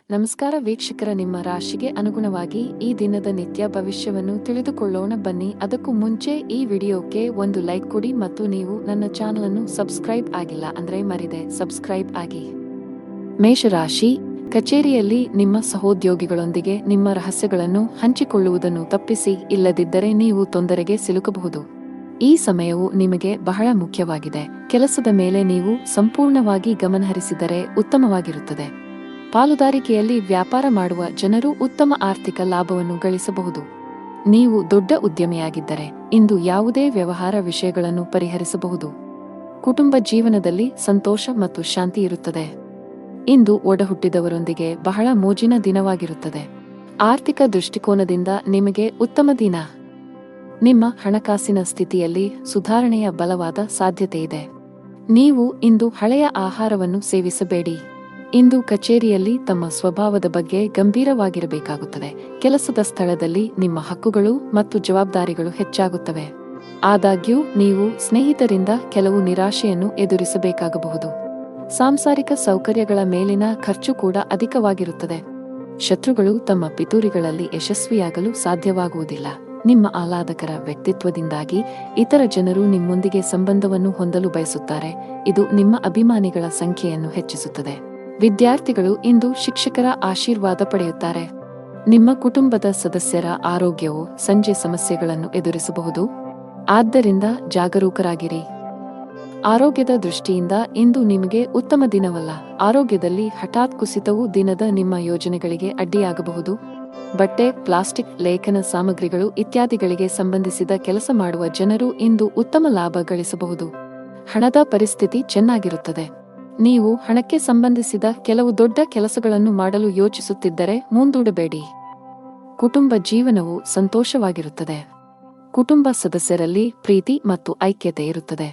ನಮಸ್ಕಾರ ವೀಕ್ಷಕರ, ನಿಮ್ಮ ರಾಶಿಗೆ ಅನುಗುಣವಾಗಿ ಈ ದಿನದ ನಿತ್ಯ ಭವಿಷ್ಯವನ್ನು ತಿಳಿದುಕೊಳ್ಳೋಣ ಬನ್ನಿ. ಅದಕ್ಕೂ ಮುಂಚೆ ಈ ವಿಡಿಯೋಕ್ಕೆ ಒಂದು ಲೈಕ್ ಕೊಡಿ ಮತ್ತು ನೀವು ನನ್ನ ಚಾನಲ್ ಅನ್ನು ಸಬ್ಸ್ಕ್ರೈಬ್ ಆಗಿಲ್ಲ ಅಂದ್ರೆ ಮರಿದೆ ಸಬ್ಸ್ಕ್ರೈಬ್ ಆಗಿ. ಮೇಷರಾಶಿ, ಕಚೇರಿಯಲ್ಲಿ ನಿಮ್ಮ ಸಹೋದ್ಯೋಗಿಗಳೊಂದಿಗೆ ನಿಮ್ಮ ರಹಸ್ಯಗಳನ್ನು ಹಂಚಿಕೊಳ್ಳುವುದನ್ನು ತಪ್ಪಿಸಿ, ಇಲ್ಲದಿದ್ದರೆ ನೀವು ತೊಂದರೆಗೆ ಸಿಲುಕಬಹುದು. ಈ ಸಮಯವು ನಿಮಗೆ ಬಹಳ ಮುಖ್ಯವಾಗಿದೆ. ಕೆಲಸದ ಮೇಲೆ ನೀವು ಸಂಪೂರ್ಣವಾಗಿ ಗಮನಹರಿಸಿದರೆ ಉತ್ತಮವಾಗಿರುತ್ತದೆ. ಪಾಲುದಾರಿಕೆಯಲ್ಲಿ ವ್ಯಾಪಾರ ಮಾಡುವ ಜನರು ಉತ್ತಮ ಆರ್ಥಿಕ ಲಾಭವನ್ನು ಗಳಿಸಬಹುದು. ನೀವು ದೊಡ್ಡ ಉದ್ಯಮಿಯಾಗಿದ್ದರೆ ಇಂದು ಯಾವುದೇ ವ್ಯವಹಾರ ವಿಷಯಗಳನ್ನು ಪರಿಹರಿಸಬಹುದು. ಕುಟುಂಬ ಜೀವನದಲ್ಲಿ ಸಂತೋಷ ಮತ್ತು ಶಾಂತಿ ಇರುತ್ತದೆ. ಇಂದು ಒಡಹುಟ್ಟಿದವರೊಂದಿಗೆ ಬಹಳ ಮೋಜಿನ ದಿನವಾಗಿರುತ್ತದೆ. ಆರ್ಥಿಕ ದೃಷ್ಟಿಕೋನದಿಂದ ನಿಮಗೆ ಉತ್ತಮ ದಿನ. ನಿಮ್ಮ ಹಣಕಾಸಿನ ಸ್ಥಿತಿಯಲ್ಲಿ ಸುಧಾರಣೆಯ ಬಲವಾದ ಸಾಧ್ಯತೆ ಇದೆ. ನೀವು ಇಂದು ಹಳೆಯ ಆಹಾರವನ್ನು ಸೇವಿಸಬೇಡಿ. ಇಂದು ಕಚೇರಿಯಲ್ಲಿ ತಮ್ಮ ಸ್ವಭಾವದ ಬಗ್ಗೆ ಗಂಭೀರವಾಗಿರಬೇಕಾಗುತ್ತದೆ. ಕೆಲಸದ ಸ್ಥಳದಲ್ಲಿ ನಿಮ್ಮ ಹಕ್ಕುಗಳು ಮತ್ತು ಜವಾಬ್ದಾರಿಗಳು ಹೆಚ್ಚಾಗುತ್ತವೆ. ಆದಾಗ್ಯೂ ನೀವು ಸ್ನೇಹಿತರಿಂದ ಕೆಲವು ನಿರಾಶೆಯನ್ನು ಎದುರಿಸಬೇಕಾಗಬಹುದು. ಸಾಂಸಾರಿಕ ಸೌಕರ್ಯಗಳ ಮೇಲಿನ ಖರ್ಚು ಕೂಡ ಅಧಿಕವಾಗಿರುತ್ತದೆ. ಶತ್ರುಗಳು ತಮ್ಮ ಪಿತೂರಿಗಳಲ್ಲಿ ಯಶಸ್ವಿಯಾಗಲು ಸಾಧ್ಯವಾಗುವುದಿಲ್ಲ. ನಿಮ್ಮ ಆಹ್ಲಾದಕರ ವ್ಯಕ್ತಿತ್ವದಿಂದಾಗಿ ಇತರ ಜನರು ನಿಮ್ಮೊಂದಿಗೆ ಸಂಬಂಧವನ್ನು ಹೊಂದಲು ಬಯಸುತ್ತಾರೆ. ಇದು ನಿಮ್ಮ ಅಭಿಮಾನಿಗಳ ಸಂಖ್ಯೆಯನ್ನು ಹೆಚ್ಚಿಸುತ್ತದೆ. ವಿದ್ಯಾರ್ಥಿಗಳು ಇಂದು ಶಿಕ್ಷಕರ ಆಶೀರ್ವಾದ ಪಡೆಯುತ್ತಾರೆ. ನಿಮ್ಮ ಕುಟುಂಬದ ಸದಸ್ಯರ ಆರೋಗ್ಯವು ಸಂಜೆ ಸಮಸ್ಯೆಗಳನ್ನು ಎದುರಿಸಬಹುದು. ಆದ್ದರಿಂದ ಜಾಗರೂಕರಾಗಿರಿ. ಆರೋಗ್ಯದ ದೃಷ್ಟಿಯಿಂದ ಇಂದು ನಿಮಗೆ ಉತ್ತಮ ದಿನವಲ್ಲ. ಆರೋಗ್ಯದಲ್ಲಿ ಹಠಾತ್ ಕುಸಿತವು ದಿನದ ನಿಮ್ಮ ಯೋಜನೆಗಳಿಗೆ ಅಡ್ಡಿಯಾಗಬಹುದು. ಬಟ್ಟೆ, ಪ್ಲಾಸ್ಟಿಕ್, ಲೇಖನ ಸಾಮಗ್ರಿಗಳು ಇತ್ಯಾದಿಗಳಿಗೆ ಸಂಬಂಧಿಸಿದ ಕೆಲಸ ಮಾಡುವ ಜನರು ಇಂದು ಉತ್ತಮ ಲಾಭ ಗಳಿಸಬಹುದು. ಹಣದ ಪರಿಸ್ಥಿತಿ ಚೆನ್ನಾಗಿರುತ್ತದೆ. ನೀವು ಹಣಕ್ಕೆ ಸಂಬಂಧಿಸಿದ ಕೆಲವು ದೊಡ್ಡ ಕೆಲಸಗಳನ್ನು ಮಾಡಲು ಯೋಚಿಸುತ್ತಿದ್ದರೆ ಮುಂದೂಡಬೇಡಿ. ಕುಟುಂಬ ಜೀವನವು ಸಂತೋಷವಾಗಿರುತ್ತದೆ. ಕುಟುಂಬ ಸದಸ್ಯರಲ್ಲಿ ಪ್ರೀತಿ ಮತ್ತು ಐಕ್ಯತೆ ಇರುತ್ತದೆ.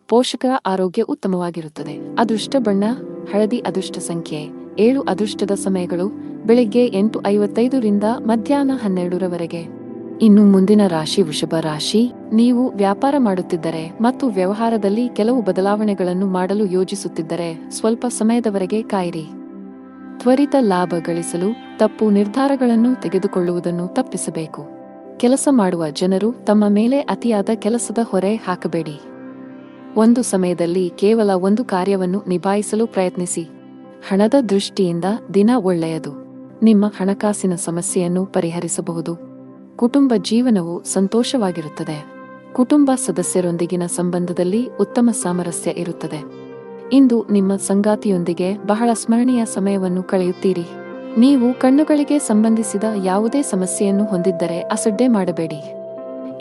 ಪೋಷಕರ ಆರೋಗ್ಯ ಉತ್ತಮವಾಗಿರುತ್ತದೆ. ಅದೃಷ್ಟ ಬಣ್ಣ ಹಳದಿ. ಅದೃಷ್ಟ ಸಂಖ್ಯೆ 7. ಅದೃಷ್ಟದ ಸಮಯಗಳು ಬೆಳಿಗ್ಗೆ 8:55 ರಿಂದ ಮಧ್ಯಾಹ್ನ 12ರವರೆಗೆ. ಇನ್ನು ಮುಂದಿನ ರಾಶಿ ವೃಷಭ ರಾಶಿ. ನೀವು ವ್ಯಾಪಾರ ಮಾಡುತ್ತಿದ್ದರೆ ಮತ್ತು ವ್ಯವಹಾರದಲ್ಲಿ ಕೆಲವು ಬದಲಾವಣೆಗಳನ್ನು ಮಾಡಲು ಯೋಜಿಸುತ್ತಿದ್ದರೆ ಸ್ವಲ್ಪ ಸಮಯದವರೆಗೆ ಕಾಯಿರಿ. ತ್ವರಿತ ಲಾಭ ಗಳಿಸಲು ತಪ್ಪು ನಿರ್ಧಾರಗಳನ್ನು ತೆಗೆದುಕೊಳ್ಳುವುದನ್ನು ತಪ್ಪಿಸಬೇಕು. ಕೆಲಸ ಮಾಡುವ ಜನರು ತಮ್ಮ ಮೇಲೆ ಅತಿಯಾದ ಕೆಲಸದ ಹೊರೆ ಹಾಕಬೇಡಿ. ಒಂದು ಸಮಯದಲ್ಲಿ ಕೇವಲ ಒಂದು ಕಾರ್ಯವನ್ನು ನಿಭಾಯಿಸಲು ಪ್ರಯತ್ನಿಸಿ. ಹಣದ ದೃಷ್ಟಿಯಿಂದ ದಿನ ಒಳ್ಳೆಯದು. ನಿಮ್ಮ ಹಣಕಾಸಿನ ಸಮಸ್ಯೆಯನ್ನು ಪರಿಹರಿಸಬಹುದು. ಕುಟುಂಬ ಜೀವನವು ಸಂತೋಷವಾಗಿರುತ್ತದೆ. ಕುಟುಂಬ ಸದಸ್ಯರೊಂದಿಗಿನ ಸಂಬಂಧದಲ್ಲಿ ಉತ್ತಮ ಸಾಮರಸ್ಯ ಇರುತ್ತದೆ. ಇಂದು ನಿಮ್ಮ ಸಂಗಾತಿಯೊಂದಿಗೆ ಬಹಳ ಸ್ಮರಣೀಯ ಸಮಯವನ್ನು ಕಳೆಯುತ್ತೀರಿ. ನೀವು ಕಣ್ಣುಗಳಿಗೆ ಸಂಬಂಧಿಸಿದ ಯಾವುದೇ ಸಮಸ್ಯೆಯನ್ನು ಹೊಂದಿದ್ದರೆ ಅಸಡ್ಡೆ ಮಾಡಬೇಡಿ.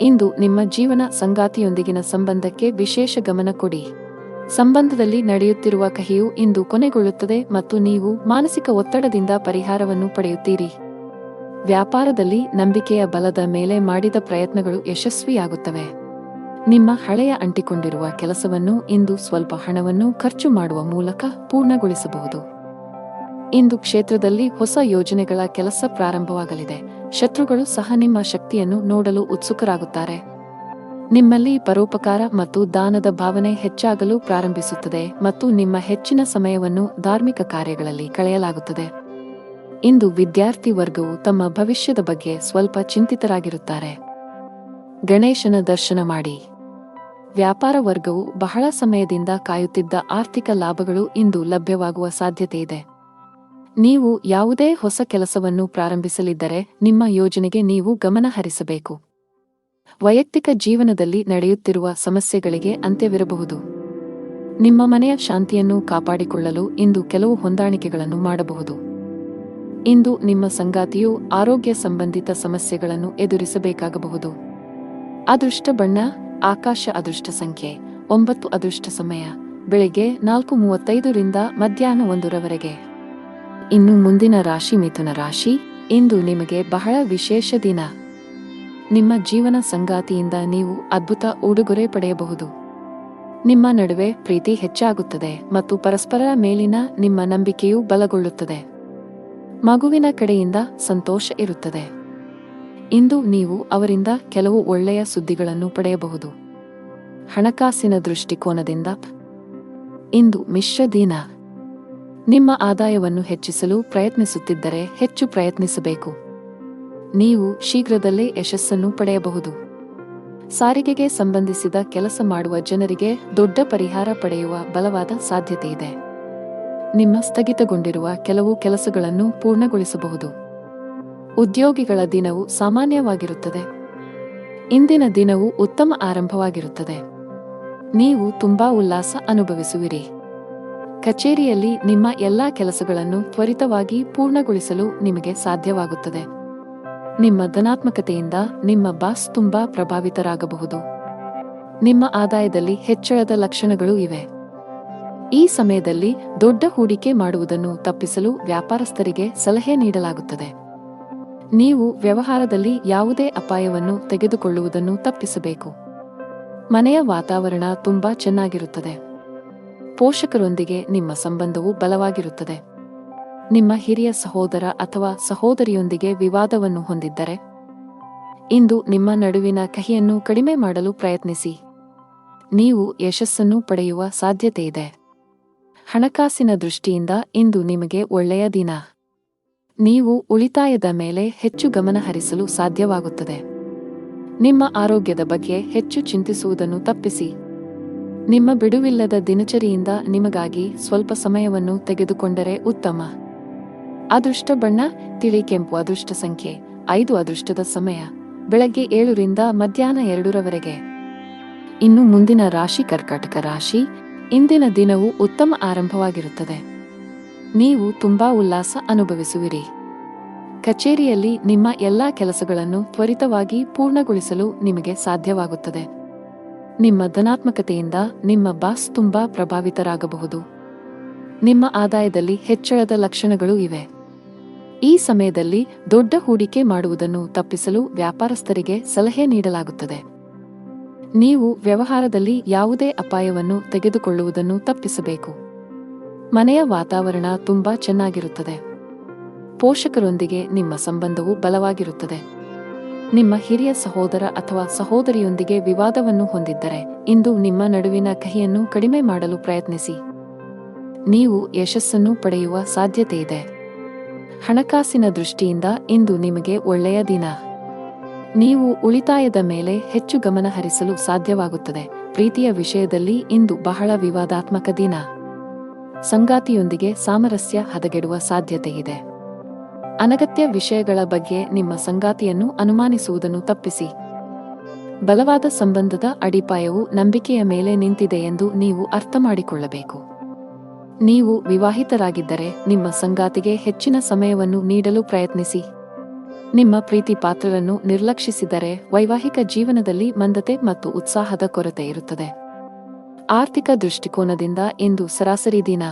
ಇಂದು ನಿಮ್ಮ ಜೀವನ ಸಂಗಾತಿಯೊಂದಿಗಿನ ಸಂಬಂಧಕ್ಕೆ ವಿಶೇಷ ಗಮನ ಕೊಡಿ. ಸಂಬಂಧದಲ್ಲಿ ನಡೆಯುತ್ತಿರುವ ಕಹಿಯು ಇಂದು ಕೊನೆಗೊಳ್ಳುತ್ತದೆ ಮತ್ತು ನೀವು ಮಾನಸಿಕ ಒತ್ತಡದಿಂದ ಪರಿಹಾರವನ್ನು ಪಡೆಯುತ್ತೀರಿ. ವ್ಯಾಪಾರದಲ್ಲಿ ನಂಬಿಕೆಯ ಬಲದ ಮೇಲೆ ಮಾಡಿದ ಪ್ರಯತ್ನಗಳು ಯಶಸ್ವಿಯಾಗುತ್ತವೆ. ನಿಮ್ಮ ಹಳೆಯ ಅಂಟಿಕೊಂಡಿರುವ ಕೆಲಸವನ್ನು ಇಂದು ಸ್ವಲ್ಪ ಹಣವನ್ನು ಖರ್ಚು ಮಾಡುವ ಮೂಲಕ ಪೂರ್ಣಗೊಳಿಸಬಹುದು. ಇಂದು ಕ್ಷೇತ್ರದಲ್ಲಿ ಹೊಸ ಯೋಜನೆಗಳ ಕೆಲಸ ಪ್ರಾರಂಭವಾಗಲಿದೆ. ಶತ್ರುಗಳು ಸಹ ನಿಮ್ಮ ಶಕ್ತಿಯನ್ನು ನೋಡಲು ಉತ್ಸುಕರಾಗುತ್ತಾರೆ. ನಿಮ್ಮಲ್ಲಿ ಪರೋಪಕಾರ ಮತ್ತು ದಾನದ ಭಾವನೆ ಹೆಚ್ಚಾಗಲು ಪ್ರಾರಂಭಿಸುತ್ತದೆ ಮತ್ತು ನಿಮ್ಮ ಹೆಚ್ಚಿನ ಸಮಯವನ್ನು ಧಾರ್ಮಿಕ ಕಾರ್ಯಗಳಲ್ಲಿ ಕಳೆಯಲಾಗುತ್ತದೆ. ಇಂದು ವಿದ್ಯಾರ್ಥಿ ವರ್ಗವು ತಮ್ಮ ಭವಿಷ್ಯದ ಬಗ್ಗೆ ಸ್ವಲ್ಪ ಚಿಂತಿತರಾಗಿರುತ್ತಾರೆ. ಗಣೇಶನ ದರ್ಶನ ಮಾಡಿ. ವ್ಯಾಪಾರ ವರ್ಗವು ಬಹಳ ಸಮಯದಿಂದ ಕಾಯುತ್ತಿದ್ದ ಆರ್ಥಿಕ ಲಾಭಗಳು ಇಂದು ಲಭ್ಯವಾಗುವ ಸಾಧ್ಯತೆ ಇದೆ. ನೀವು ಯಾವುದೇ ಹೊಸ ಕೆಲಸವನ್ನು ಪ್ರಾರಂಭಿಸಲಿದ್ದರೆ ನಿಮ್ಮ ಯೋಜನೆಗೆ ನೀವು ಗಮನ ಹರಿಸಬೇಕು. ವೈಯಕ್ತಿಕ ಜೀವನದಲ್ಲಿ ನಡೆಯುತ್ತಿರುವ ಸಮಸ್ಯೆಗಳಿಗೆ ಅಂತ್ಯವಿರಬಹುದು. ನಿಮ್ಮ ಮನೆಯ ಶಾಂತಿಯನ್ನು ಕಾಪಾಡಿಕೊಳ್ಳಲು ಇಂದು ಕೆಲವು ಹೊಂದಾಣಿಕೆಗಳನ್ನು ಮಾಡಬಹುದು. ಇಂದು ನಿಮ್ಮ ಸಂಗಾತಿಯು ಆರೋಗ್ಯ ಸಂಬಂಧಿತ ಸಮಸ್ಯೆಗಳನ್ನು ಎದುರಿಸಬೇಕಾಗಬಹುದು. ಅದೃಷ್ಟ ಬಣ್ಣ ಆಕಾಶ. ಅದೃಷ್ಟ ಸಂಖ್ಯೆ 9. ಅದೃಷ್ಟ ಸಮಯ ಬೆಳಿಗ್ಗೆ 4:35 ರಿಂದ ಮಧ್ಯಾಹ್ನ 1ರವರೆಗೆ. ಇನ್ನು ಮುಂದಿನ ರಾಶಿ ಮಿಥುನ ರಾಶಿ. ಇಂದು ನಿಮಗೆ ಬಹಳ ವಿಶೇಷ ದಿನ. ನಿಮ್ಮ ಜೀವನ ಸಂಗಾತಿಯಿಂದ ನೀವು ಅದ್ಭುತ ಉಡುಗೊರೆ ಪಡೆಯಬಹುದು. ನಿಮ್ಮ ನಡುವೆ ಪ್ರೀತಿ ಹೆಚ್ಚಾಗುತ್ತದೆ ಮತ್ತು ಪರಸ್ಪರರ ಮೇಲಿನ ನಿಮ್ಮ ನಂಬಿಕೆಯು ಬಲಗೊಳ್ಳುತ್ತದೆ. ಮಗುವಿನ ಕಡೆಯಿಂದ ಸಂತೋಷ ಇರುತ್ತದೆ. ಇಂದು ನೀವು ಅವರಿಂದ ಕೆಲವು ಒಳ್ಳೆಯ ಸುದ್ದಿಗಳನ್ನು ಪಡೆಯಬಹುದು. ಹಣಕಾಸಿನ ದೃಷ್ಟಿಕೋನದಿಂದ ಇಂದು ಮಿಶ್ರ ದಿನ. ನಿಮ್ಮ ಆದಾಯವನ್ನು ಹೆಚ್ಚಿಸಲು ಪ್ರಯತ್ನಿಸುತ್ತಿದ್ದರೆ ಹೆಚ್ಚು ಪ್ರಯತ್ನಿಸಬೇಕು. ನೀವು ಶೀಘ್ರದಲ್ಲೇ ಯಶಸ್ಸನ್ನು ಪಡೆಯಬಹುದು. ಸಾರಿಗೆಗೆ ಸಂಬಂಧಿಸಿದ ಕೆಲಸ ಮಾಡುವ ಜನರಿಗೆ ದೊಡ್ಡ ಪರಿಹಾರ ಪಡೆಯುವ ಬಲವಾದ ಸಾಧ್ಯತೆಯಿದೆ. ನಿಮ್ಮ ಸ್ಥಗಿತಗೊಂಡಿರುವ ಕೆಲವು ಕೆಲಸಗಳನ್ನು ಪೂರ್ಣಗೊಳಿಸಬಹುದು. ಉದ್ಯೋಗಿಗಳ ದಿನವು ಸಾಮಾನ್ಯವಾಗಿರುತ್ತದೆ. ಇಂದಿನ ದಿನವು ಉತ್ತಮ ಆರಂಭವಾಗಿರುತ್ತದೆ. ನೀವು ತುಂಬಾ ಉಲ್ಲಾಸ ಅನುಭವಿಸುವಿರಿ. ಕಚೇರಿಯಲ್ಲಿ ನಿಮ್ಮ ಎಲ್ಲಾ ಕೆಲಸಗಳನ್ನು ತ್ವರಿತವಾಗಿ ಪೂರ್ಣಗೊಳಿಸಲು ನಿಮಗೆ ಸಾಧ್ಯವಾಗುತ್ತದೆ. ನಿಮ್ಮ ಧನಾತ್ಮಕತೆಯಿಂದ ನಿಮ್ಮ ಬಾಸ್ ತುಂಬಾ ಪ್ರಭಾವಿತರಾಗಬಹುದು. ನಿಮ್ಮ ಆದಾಯದಲ್ಲಿ ಹೆಚ್ಚಳದ ಲಕ್ಷಣಗಳು ಇವೆ. ಈ ಸಮಯದಲ್ಲಿ ದೊಡ್ಡ ಹೂಡಿಕೆ ಮಾಡುವುದನ್ನು ತಪ್ಪಿಸಲು ವ್ಯಾಪಾರಸ್ಥರಿಗೆ ಸಲಹೆ ನೀಡಲಾಗುತ್ತದೆ. ನೀವು ವ್ಯವಹಾರದಲ್ಲಿ ಯಾವುದೇ ಅಪಾಯವನ್ನು ತೆಗೆದುಕೊಳ್ಳುವುದನ್ನು ತಪ್ಪಿಸಬೇಕು. ಮನೆಯ ವಾತಾವರಣ ತುಂಬಾ ಚೆನ್ನಾಗಿರುತ್ತದೆ. ಪೋಷಕರೊಂದಿಗೆ ನಿಮ್ಮ ಸಂಬಂಧವು ಬಲವಾಗಿರುತ್ತದೆ. ನಿಮ್ಮ ಹಿರಿಯ ಸಹೋದರ ಅಥವಾ ಸಹೋದರಿಯೊಂದಿಗೆ ವಿವಾದವನ್ನು ಹೊಂದಿದ್ದರೆ ಇಂದು ನಿಮ್ಮ ನಡುವಿನ ಕಹಿಯನ್ನು ಕಡಿಮೆ ಮಾಡಲು ಪ್ರಯತ್ನಿಸಿ. ನೀವು ಯಶಸ್ಸನ್ನು ಪಡೆಯುವ ಸಾಧ್ಯತೆಯಿದೆ. ಹಣಕಾಸಿನ ದೃಷ್ಟಿಯಿಂದ ಇಂದು ನಿಮಗೆ ಒಳ್ಳೆಯ ದಿನ. ನೀವು ಉಳಿತಾಯದ ಮೇಲೆ ಹೆಚ್ಚು ಗಮನ ಹರಿಸಲು ಸಾಧ್ಯವಾಗುತ್ತದೆ. ನಿಮ್ಮ ಆರೋಗ್ಯದ ಬಗ್ಗೆ ಹೆಚ್ಚು ಚಿಂತಿಸುವುದನ್ನು ತಪ್ಪಿಸಿ. ನಿಮ್ಮ ಬಿಡುವಿಲ್ಲದ ದಿನಚರಿಯಿಂದ ನಿಮಗಾಗಿ ಸ್ವಲ್ಪ ಸಮಯವನ್ನು ತೆಗೆದುಕೊಂಡರೆ ಉತ್ತಮ. ಅದೃಷ್ಟ ಬಣ್ಣ ತಿಳಿ ಕೆಂಪು. ಅದೃಷ್ಟ ಸಂಖ್ಯೆ 5. ಅದೃಷ್ಟದ ಸಮಯ ಬೆಳಗ್ಗೆ 7 ರಿಂದ ಮಧ್ಯಾಹ್ನ 2 ರವರೆಗೆ. ಇನ್ನು ಮುಂದಿನ ರಾಶಿ ಕರ್ಕಾಟಕ ರಾಶಿ. ಇಂದಿನ ದಿನವು ಉತ್ತಮ ಆರಂಭವಾಗಿರುತ್ತದೆ. ನೀವು ತುಂಬಾ ಉಲ್ಲಾಸ ಅನುಭವಿಸುವಿರಿ. ಕಚೇರಿಯಲ್ಲಿ ನಿಮ್ಮ ಎಲ್ಲಾ ಕೆಲಸಗಳನ್ನು ತ್ವರಿತವಾಗಿ ಪೂರ್ಣಗೊಳಿಸಲು ನಿಮಗೆ ಸಾಧ್ಯವಾಗುತ್ತದೆ. ನಿಮ್ಮ ಧನಾತ್ಮಕತೆಯಿಂದ ನಿಮ್ಮ ಬಾಸ್ ತುಂಬಾ ಪ್ರಭಾವಿತರಾಗಬಹುದು. ನಿಮ್ಮ ಆದಾಯದಲ್ಲಿ ಹೆಚ್ಚಳದ ಲಕ್ಷಣಗಳು ಇವೆ. ಈ ಸಮಯದಲ್ಲಿ ದೊಡ್ಡ ಹೂಡಿಕೆ ಮಾಡುವುದನ್ನು ತಪ್ಪಿಸಲು ವ್ಯಾಪಾರಸ್ಥರಿಗೆ ಸಲಹೆ ನೀಡಲಾಗುತ್ತದೆ. ನೀವು ವ್ಯವಹಾರದಲ್ಲಿ ಯಾವುದೇ ಅಪಾಯವನ್ನು ತೆಗೆದುಕೊಳ್ಳುವುದನ್ನು ತಪ್ಪಿಸಬೇಕು. ಮನೆಯ ವಾತಾವರಣ ತುಂಬಾ ಚೆನ್ನಾಗಿರುತ್ತದೆ. ಪೋಷಕರೊಂದಿಗೆ ನಿಮ್ಮ ಸಂಬಂಧವು ಬಲವಾಗಿರುತ್ತದೆ. ನಿಮ್ಮ ಹಿರಿಯ ಸಹೋದರ ಅಥವಾ ಸಹೋದರಿಯೊಂದಿಗೆ ವಿವಾದವನ್ನು ಹೊಂದಿದ್ದರೆ ಇಂದು ನಿಮ್ಮ ನಡುವಿನ ಕಹಿಯನ್ನು ಕಡಿಮೆ ಮಾಡಲು ಪ್ರಯತ್ನಿಸಿ. ನೀವು ಯಶಸ್ಸನ್ನು ಪಡೆಯುವ ಸಾಧ್ಯತೆಯಿದೆ. ಹಣಕಾಸಿನ ದೃಷ್ಟಿಯಿಂದ ಇಂದು ನಿಮಗೆ ಒಳ್ಳೆಯ ದಿನ. ನೀವು ಉಳಿತಾಯದ ಮೇಲೆ ಹೆಚ್ಚು ಗಮನ ಹರಿಸಲು ಸಾಧ್ಯವಾಗುತ್ತದೆ. ಪ್ರೀತಿಯ ವಿಷಯದಲ್ಲಿ ಇಂದು ಬಹಳ ವಿವಾದಾತ್ಮಕ ದಿನ. ಸಂಗಾತಿಯೊಂದಿಗೆ ಸಾಮರಸ್ಯ ಹದಗೆಡುವ ಸಾಧ್ಯತೆಯಿದೆ. ಅನಗತ್ಯ ವಿಷಯಗಳ ಬಗ್ಗೆ ನಿಮ್ಮ ಸಂಗಾತಿಯನ್ನು ಅನುಮಾನಿಸುವುದನ್ನು ತಪ್ಪಿಸಿ. ಬಲವಾದ ಸಂಬಂಧದ ಅಡಿಪಾಯವು ನಂಬಿಕೆಯ ಮೇಲೆ ನಿಂತಿದೆ ಎಂದು ನೀವು ಅರ್ಥಮಾಡಿಕೊಳ್ಳಬೇಕು. ನೀವು ವಿವಾಹಿತರಾಗಿದ್ದರೆ ನಿಮ್ಮ ಸಂಗಾತಿಗೆ ಹೆಚ್ಚಿನ ಸಮಯವನ್ನು ನೀಡಲು ಪ್ರಯತ್ನಿಸಿ. ನಿಮ್ಮ ಪ್ರೀತಿ ಪಾತ್ರರನ್ನು ನಿರ್ಲಕ್ಷಿಸಿದರೆ ವೈವಾಹಿಕ ಜೀವನದಲ್ಲಿ ಮಂದತೆ ಮತ್ತು ಉತ್ಸಾಹದ ಕೊರತೆ ಇರುತ್ತದೆ. ಆರ್ಥಿಕ ದೃಷ್ಟಿಕೋನದಿಂದ ಇಂದು ಸರಾಸರಿ ದಿನ.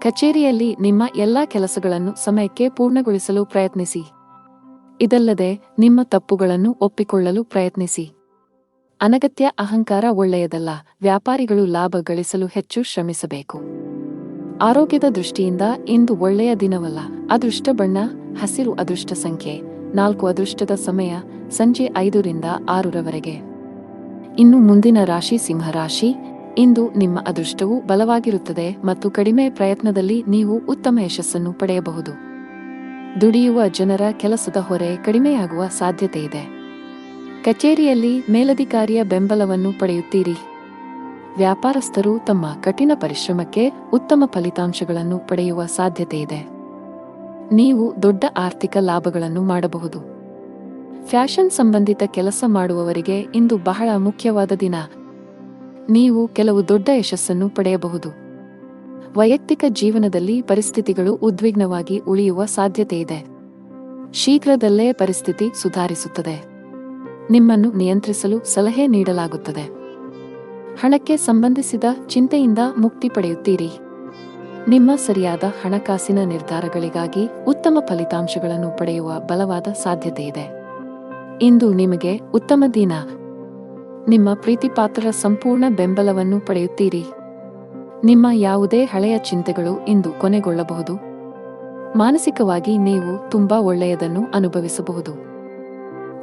ಕಚೇರಿಯಲ್ಲಿ ನಿಮ್ಮ ಎಲ್ಲಾ ಕೆಲಸಗಳನ್ನು ಸಮಯಕ್ಕೆ ಪೂರ್ಣಗೊಳಿಸಲು ಪ್ರಯತ್ನಿಸಿ. ಇದಲ್ಲದೆ ನಿಮ್ಮ ತಪ್ಪುಗಳನ್ನು ಒಪ್ಪಿಕೊಳ್ಳಲು ಪ್ರಯತ್ನಿಸಿ. ಅನಗತ್ಯ ಅಹಂಕಾರ ಒಳ್ಳೆಯದಲ್ಲ. ವ್ಯಾಪಾರಿಗಳು ಲಾಭ ಗಳಿಸಲು ಹೆಚ್ಚು ಶ್ರಮಿಸಬೇಕು. ಆರೋಗ್ಯದ ದೃಷ್ಟಿಯಿಂದ ಇಂದು ಒಳ್ಳೆಯ ದಿನವಲ್ಲ. ಅದೃಷ್ಟ ಬಣ್ಣ ಹಸಿರು. ಅದೃಷ್ಟ ಸಂಖ್ಯೆ 4. ಅದೃಷ್ಟದ ಸಮಯ ಸಂಜೆ 5 ರಿಂದ 6 ರವರೆಗೆ. ಇನ್ನು ಮುಂದಿನ ರಾಶಿ ಸಿಂಹರಾಶಿ. ಇಂದು ನಿಮ್ಮ ಅದೃಷ್ಟವು ಬಲವಾಗಿರುತ್ತದೆ ಮತ್ತು ಕಡಿಮೆ ಪ್ರಯತ್ನದಲ್ಲಿ ನೀವು ಉತ್ತಮ ಯಶಸ್ಸನ್ನು ಪಡೆಯಬಹುದು. ದುಡಿಯುವ ಜನರ ಕೆಲಸದ ಹೊರೆ ಕಡಿಮೆಯಾಗುವ ಸಾಧ್ಯತೆಯಿದೆ. ಕಚೇರಿಯಲ್ಲಿ ಮೇಲಧಿಕಾರಿಯ ಬೆಂಬಲವನ್ನು ಪಡೆಯುತ್ತೀರಿ. ವ್ಯಾಪಾರಸ್ಥರು ತಮ್ಮ ಕಠಿಣ ಪರಿಶ್ರಮಕ್ಕೆ ಉತ್ತಮ ಫಲಿತಾಂಶಗಳನ್ನು ಪಡೆಯುವ ಸಾಧ್ಯತೆಯಿದೆ. ನೀವು ದೊಡ್ಡ ಆರ್ಥಿಕ ಲಾಭಗಳನ್ನು ಮಾಡಬಹುದು. ಫ್ಯಾಷನ್ ಸಂಬಂಧಿತ ಕೆಲಸ ಮಾಡುವವರಿಗೆ ಇಂದು ಬಹಳ ಮುಖ್ಯವಾದ ದಿನ. ನೀವು ಕೆಲವು ದೊಡ್ಡ ಯಶಸ್ಸನ್ನು ಪಡೆಯಬಹುದು. ವೈಯಕ್ತಿಕ ಜೀವನದಲ್ಲಿ ಪರಿಸ್ಥಿತಿಗಳು ಉದ್ವಿಗ್ನವಾಗಿ ಉಳಿಯುವ ಸಾಧ್ಯತೆಯಿದೆ. ಶೀಘ್ರದಲ್ಲೇ ಪರಿಸ್ಥಿತಿ ಸುಧಾರಿಸುತ್ತದೆ. ನಿಮ್ಮನ್ನು ನಿಯಂತ್ರಿಸಲು ಸಲಹೆ ನೀಡಲಾಗುತ್ತದೆ. ಹಣಕ್ಕೆ ಸಂಬಂಧಿಸಿದ ಚಿಂತೆಯಿಂದ ಮುಕ್ತಿ ಪಡೆಯುತ್ತೀರಿ. ನಿಮ್ಮ ಸರಿಯಾದ ಹಣಕಾಸಿನ ನಿರ್ಧಾರಗಳಿಗಾಗಿ ಉತ್ತಮ ಫಲಿತಾಂಶಗಳನ್ನು ಪಡೆಯುವ ಬಲವಾದ ಸಾಧ್ಯತೆಯಿದೆ. ಇಂದು ನಿಮಗೆ ಉತ್ತಮ ದಿನ. ನಿಮ್ಮ ಪ್ರೀತಿಪಾತ್ರರ ಸಂಪೂರ್ಣ ಬೆಂಬಲವನ್ನು ಪಡೆಯುತ್ತೀರಿ. ನಿಮ್ಮ ಯಾವುದೇ ಹಳೆಯ ಚಿಂತೆಗಳು ಇಂದು ಕೊನೆಗೊಳ್ಳಬಹುದು. ಮಾನಸಿಕವಾಗಿ ನೀವು ತುಂಬಾ ಒಳ್ಳೆಯದನ್ನು ಅನುಭವಿಸಬಹುದು.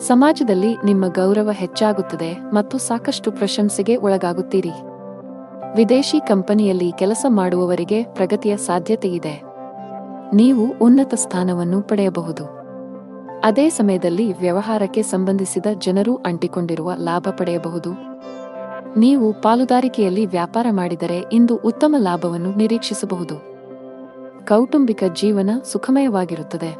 ಸಮಾಜದಲ್ಲಿ ನಿಮ್ಮ ಗೌರವ ಹೆಚ್ಚಾಗುತ್ತದೆ ಮತ್ತು ಸಾಕಷ್ಟು ಪ್ರಶಂಸೆಗೆ ಒಳಗಾಗುತ್ತೀರಿ. ವಿದೇಶಿ ಕಂಪನಿಯಲ್ಲಿ ಕೆಲಸ ಮಾಡುವವರಿಗೆ ಪ್ರಗತಿಯ ಸಾಧ್ಯತೆಯಿದೆ. ನೀವು ಉನ್ನತ ಸ್ಥಾನವನ್ನು ಪಡೆಯಬಹುದು. ಅದೇ ಸಮಯದಲ್ಲಿ ವ್ಯವಹಾರಕ್ಕೆ ಸಂಬಂಧಿಸಿದ ಜನರು ಅಂಟಿಕೊಂಡಿರುವ ಲಾಭ ಪಡೆಯಬಹುದು. ನೀವು ಪಾಲುದಾರಿಕೆಯಲ್ಲಿ ವ್ಯಾಪಾರ ಮಾಡಿದರೆ ಇಂದು ಉತ್ತಮ ಲಾಭವನ್ನು ನಿರೀಕ್ಷಿಸಬಹುದು. ಕೌಟುಂಬಿಕ ಜೀವನ ಸುಖಮಯವಾಗಿರುತ್ತದೆ.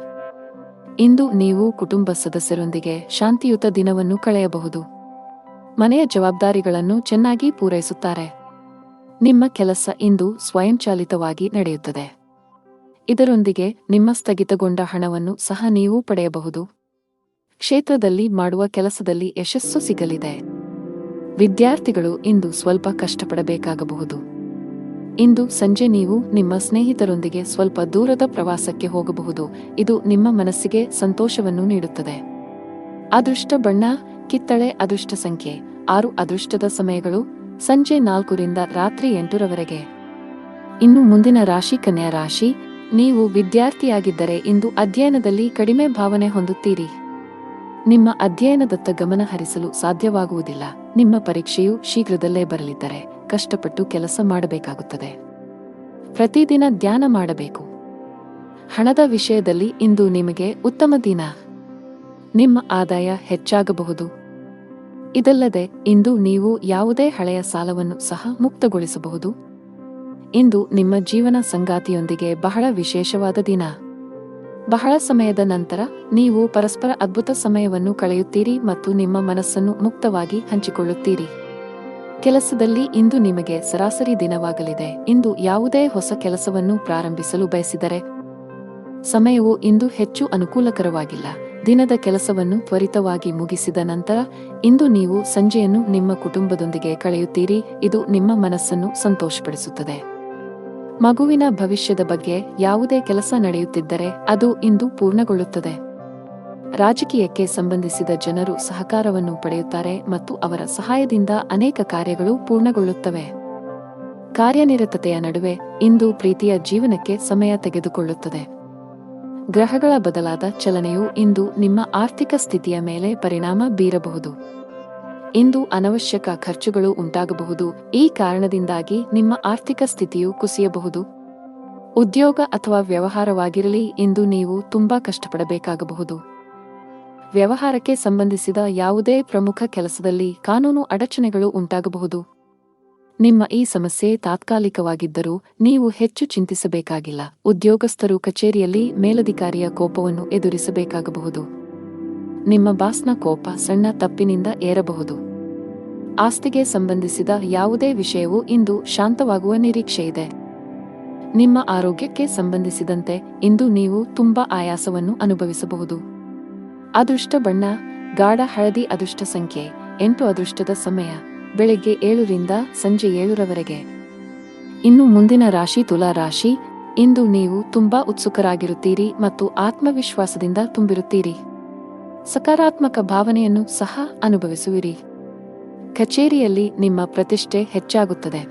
ಇಂದು ನೀವು ಕುಟುಂಬ ಸದಸ್ಯರೊಂದಿಗೆ ಶಾಂತಿಯುತ ದಿನವನ್ನು ಕಳೆಯಬಹುದು. ಮನೆಯ ಜವಾಬ್ದಾರಿಗಳನ್ನು ಚೆನ್ನಾಗಿ ಪೂರೈಸುತ್ತಾರೆ. ನಿಮ್ಮ ಕೆಲಸ ಇಂದು ಸ್ವಯಂಚಾಲಿತವಾಗಿ ನಡೆಯುತ್ತದೆ. ಇದರೊಂದಿಗೆ ನಿಮ್ಮ ಸ್ಥಗಿತಗೊಂಡ ಹಣವನ್ನು ಸಹ ನೀವು ಪಡೆಯಬಹುದು. ಕ್ಷೇತ್ರದಲ್ಲಿ ಮಾಡುವ ಕೆಲಸದಲ್ಲಿ ಯಶಸ್ಸು ಸಿಗಲಿದೆ. ವಿದ್ಯಾರ್ಥಿಗಳು ಇಂದು ಸ್ವಲ್ಪ ಕಷ್ಟಪಡಬೇಕಾಗಬಹುದು. ಇಂದು ಸಂಜೆ ನೀವು ನಿಮ್ಮ ಸ್ನೇಹಿತರೊಂದಿಗೆ ಸ್ವಲ್ಪ ದೂರದ ಪ್ರವಾಸಕ್ಕೆ ಹೋಗಬಹುದು. ಇದು ನಿಮ್ಮ ಮನಸ್ಸಿಗೆ ಸಂತೋಷವನ್ನು ನೀಡುತ್ತದೆ. ಅದೃಷ್ಟ ಬಣ್ಣ ಕಿತ್ತಳೆ. ಅದೃಷ್ಟ ಸಂಖ್ಯೆ 6. ಅದೃಷ್ಟದ ಸಮಯಗಳು ಸಂಜೆ 4 ರಿಂದ ರಾತ್ರಿ 8 ರವರೆಗೆ. ಇನ್ನು ಮುಂದಿನ ರಾಶಿ ಕನ್ಯಾ ರಾಶಿ. ನೀವು ವಿದ್ಯಾರ್ಥಿಯಾಗಿದ್ದರೆ ಇಂದು ಅಧ್ಯಯನದಲ್ಲಿ ಕಡಿಮೆ ಭಾವನೆ ಹೊಂದುತ್ತೀರಿ. ನಿಮ್ಮ ಅಧ್ಯಯನದತ್ತ ಗಮನ ಹರಿಸಲು ಸಾಧ್ಯವಾಗುವುದಿಲ್ಲ. ನಿಮ್ಮ ಪರೀಕ್ಷೆಯು ಶೀಘ್ರದಲ್ಲೇ ಬರಲಿದ್ದರೆ ಕಷ್ಟಪಟ್ಟು ಕೆಲಸ ಮಾಡಬೇಕಾಗುತ್ತದೆ. ಪ್ರತಿದಿನ ಧ್ಯಾನ ಮಾಡಬೇಕು. ಹಣದ ವಿಷಯದಲ್ಲಿ ಇಂದು ನಿಮಗೆ ಉತ್ತಮ ದಿನ. ನಿಮ್ಮ ಆದಾಯ ಹೆಚ್ಚಾಗಬಹುದು. ಇದಲ್ಲದೆ ಇಂದು ನೀವು ಯಾವುದೇ ಹಳೆಯ ಸಾಲವನ್ನು ಸಹ ಮುಕ್ತಗೊಳಿಸಬಹುದು. ಇಂದು ನಿಮ್ಮ ಜೀವನ ಸಂಗಾತಿಯೊಂದಿಗೆ ಬಹಳ ವಿಶೇಷವಾದ ದಿನ. ಬಹಳ ಸಮಯದ ನಂತರ ನೀವು ಪರಸ್ಪರ ಅದ್ಭುತ ಸಮಯವನ್ನು ಕಳೆಯುತ್ತೀರಿ ಮತ್ತು ನಿಮ್ಮ ಮನಸ್ಸನ್ನು ಮುಕ್ತವಾಗಿ ಹಂಚಿಕೊಳ್ಳುತ್ತೀರಿ. ಕೆಲಸದಲ್ಲಿ ಇಂದು ನಿಮಗೆ ಸರಾಸರಿ ದಿನವಾಗಲಿದೆ. ಇಂದು ಯಾವುದೇ ಹೊಸ ಕೆಲಸವನ್ನು ಪ್ರಾರಂಭಿಸಲು ಬಯಸಿದರೆ ಸಮಯವು ಇಂದು ಹೆಚ್ಚು ಅನುಕೂಲಕರವಾಗಿಲ್ಲ. ದಿನದ ಕೆಲಸವನ್ನು ತ್ವರಿತವಾಗಿ ಮುಗಿಸಿದ ನಂತರ ಇಂದು ನೀವು ಸಂಜೆಯನ್ನು ನಿಮ್ಮ ಕುಟುಂಬದೊಂದಿಗೆ ಕಳೆಯುತ್ತೀರಿ. ಇದು ನಿಮ್ಮ ಮನಸ್ಸನ್ನು ಸಂತೋಷಪಡಿಸುತ್ತದೆ. ಮಗುವಿನ ಭವಿಷ್ಯದ ಬಗ್ಗೆ ಯಾವುದೇ ಕೆಲಸ ನಡೆಯುತ್ತಿದ್ದರೆ ಅದು ಇಂದು ಪೂರ್ಣಗೊಳ್ಳುತ್ತದೆ. ರಾಜಕೀಯಕ್ಕೆ ಸಂಬಂಧಿಸಿದ ಜನರು ಸಹಕಾರವನ್ನು ಪಡೆಯುತ್ತಾರೆ ಮತ್ತು ಅವರ ಸಹಾಯದಿಂದ ಅನೇಕ ಕಾರ್ಯಗಳು ಪೂರ್ಣಗೊಳ್ಳುತ್ತವೆ. ಕಾರ್ಯನಿರತತೆಯ ನಡುವೆ ಇಂದು ಪ್ರೀತಿಯ ಜೀವನಕ್ಕೆ ಸಮಯ ತೆಗೆದುಕೊಳ್ಳುತ್ತದೆ. ಗ್ರಹಗಳ ಬದಲಾದ ಚಲನೆಯು ಇಂದು ನಿಮ್ಮ ಆರ್ಥಿಕ ಸ್ಥಿತಿಯ ಮೇಲೆ ಪರಿಣಾಮ ಬೀರಬಹುದು. ಇಂದು ಅನವಶ್ಯಕ ಖರ್ಚುಗಳು ಉಂಟಾಗಬಹುದು. ಈ ಕಾರಣದಿಂದಾಗಿ ನಿಮ್ಮ ಆರ್ಥಿಕ ಸ್ಥಿತಿಯು ಕುಸಿಯಬಹುದು. ಉದ್ಯೋಗ ಅಥವಾ ವ್ಯವಹಾರವಾಗಿರಲಿ, ಇಂದು ನೀವು ತುಂಬಾ ಕಷ್ಟಪಡಬೇಕಾಗಬಹುದು. ವ್ಯವಹಾರಕ್ಕೆ ಸಂಬಂಧಿಸಿದ ಯಾವುದೇ ಪ್ರಮುಖ ಕೆಲಸದಲ್ಲಿ ಕಾನೂನು ಅಡಚಣೆಗಳು ಉಂಟಾಗಬಹುದು. ನಿಮ್ಮ ಈ ಸಮಸ್ಯೆ ತಾತ್ಕಾಲಿಕವಾಗಿದ್ದರೂ ನೀವು ಹೆಚ್ಚು ಚಿಂತಿಸಬೇಕಾಗಿಲ್ಲ. ಉದ್ಯೋಗಸ್ಥರು ಕಚೇರಿಯಲ್ಲಿ ಮೇಲಧಿಕಾರಿಯ ಕೋಪವನ್ನು ಎದುರಿಸಬೇಕಾಗಬಹುದು. ನಿಮ್ಮ ಬಾಸ್ನ ಕೋಪ ಸಣ್ಣ ತಪ್ಪಿನಿಂದ ಏರಬಹುದು. ಆಸ್ತಿಗೆ ಸಂಬಂಧಿಸಿದ ಯಾವುದೇ ವಿಷಯವೂ ಇಂದು ಶಾಂತವಾಗುವ ನಿರೀಕ್ಷೆಯಿದೆ. ನಿಮ್ಮ ಆರೋಗ್ಯಕ್ಕೆ ಸಂಬಂಧಿಸಿದಂತೆ ಇಂದು ನೀವು ತುಂಬಾ ಆಯಾಸವನ್ನು ಅನುಭವಿಸಬಹುದು. ಅದೃಷ್ಟ ಬಣ್ಣ ಗಾಢ ಹಳದಿ. ಅದೃಷ್ಟ ಸಂಖ್ಯೆ 8. ಅದೃಷ್ಟದ ಸಮಯ ಬೆಳಗ್ಗೆ 7 ರಿಂದ ಸಂಜೆ 7 ರವರೆಗೆ. ಇನ್ನು ಮುಂದಿನ ರಾಶಿ ತುಲಾ ರಾಶಿ. ಇಂದು ನೀವು ತುಂಬಾ ಉತ್ಸುಕರಾಗಿರುತ್ತೀರಿ ಮತ್ತು ಆತ್ಮವಿಶ್ವಾಸದಿಂದ ತುಂಬಿರುತ್ತೀರಿ. ಸಕಾರಾತ್ಮಕ ಭಾವನೆಯನ್ನು ಸಹ ಅನುಭವಿಸುವಿರಿ. ಕಚೇರಿಯಲ್ಲಿ ನಿಮ್ಮ ಪ್ರತಿಷ್ಠೆ ಹೆಚ್ಚಾಗುತ್ತದೆ.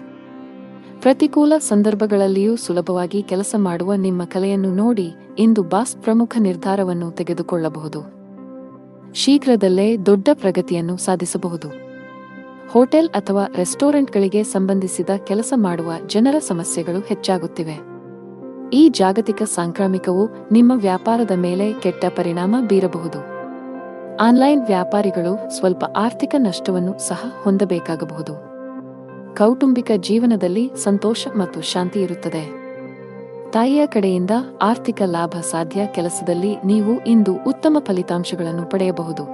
ಪ್ರತಿಕೂಲ ಸಂದರ್ಭಗಳಲ್ಲಿಯೂ ಸುಲಭವಾಗಿ ಕೆಲಸ ಮಾಡುವ ನಿಮ್ಮ ಕಲೆಯನ್ನು ನೋಡಿ ಇಂದು ಬಾಸ್ ಪ್ರಮುಖ ನಿರ್ಧಾರವನ್ನು ತೆಗೆದುಕೊಳ್ಳಬಹುದು. ಶೀಘ್ರದಲ್ಲೇ ದೊಡ್ಡ ಪ್ರಗತಿಯನ್ನು ಸಾಧಿಸಬಹುದು. ಹೋಟೆಲ್ ಅಥವಾ ರೆಸ್ಟೋರೆಂಟ್ಗಳಿಗೆ ಸಂಬಂಧಿಸಿದ ಕೆಲಸ ಮಾಡುವ ಜನರ ಸಮಸ್ಯೆಗಳು ಹೆಚ್ಚಾಗುತ್ತಿವೆ. ಈ ಜಾಗತಿಕ ಸಾಂಕ್ರಾಮಿಕವು ನಿಮ್ಮ ವ್ಯಾಪಾರದ ಮೇಲೆ ಕೆಟ್ಟ ಪರಿಣಾಮ ಬೀರಬಹುದು. ಆನ್ಲೈನ್ ವ್ಯಾಪಾರಿಗಳು ಸ್ವಲ್ಪ ಆರ್ಥಿಕ ನಷ್ಟವನ್ನು ಸಹ ಹೊಂದಬೇಕಾಗಬಹುದು. ಕೌಟುಂಬಿಕ ಜೀವನದಲ್ಲಿ ಸಂತೋಷ ಮತ್ತು ಶಾಂತಿ ಇರುತ್ತದೆ. ತಾಯಿಯ ಕಡೆಯಿಂದ ಆರ್ಥಿಕ ಲಾಭ ಸಾಧ್ಯ. ಕೆಲಸದಲ್ಲಿ ನೀವು ಇಂದು ಉತ್ತಮ ಫಲಿತಾಂಶಗಳನ್ನು ಪಡೆಯಬಹುದು.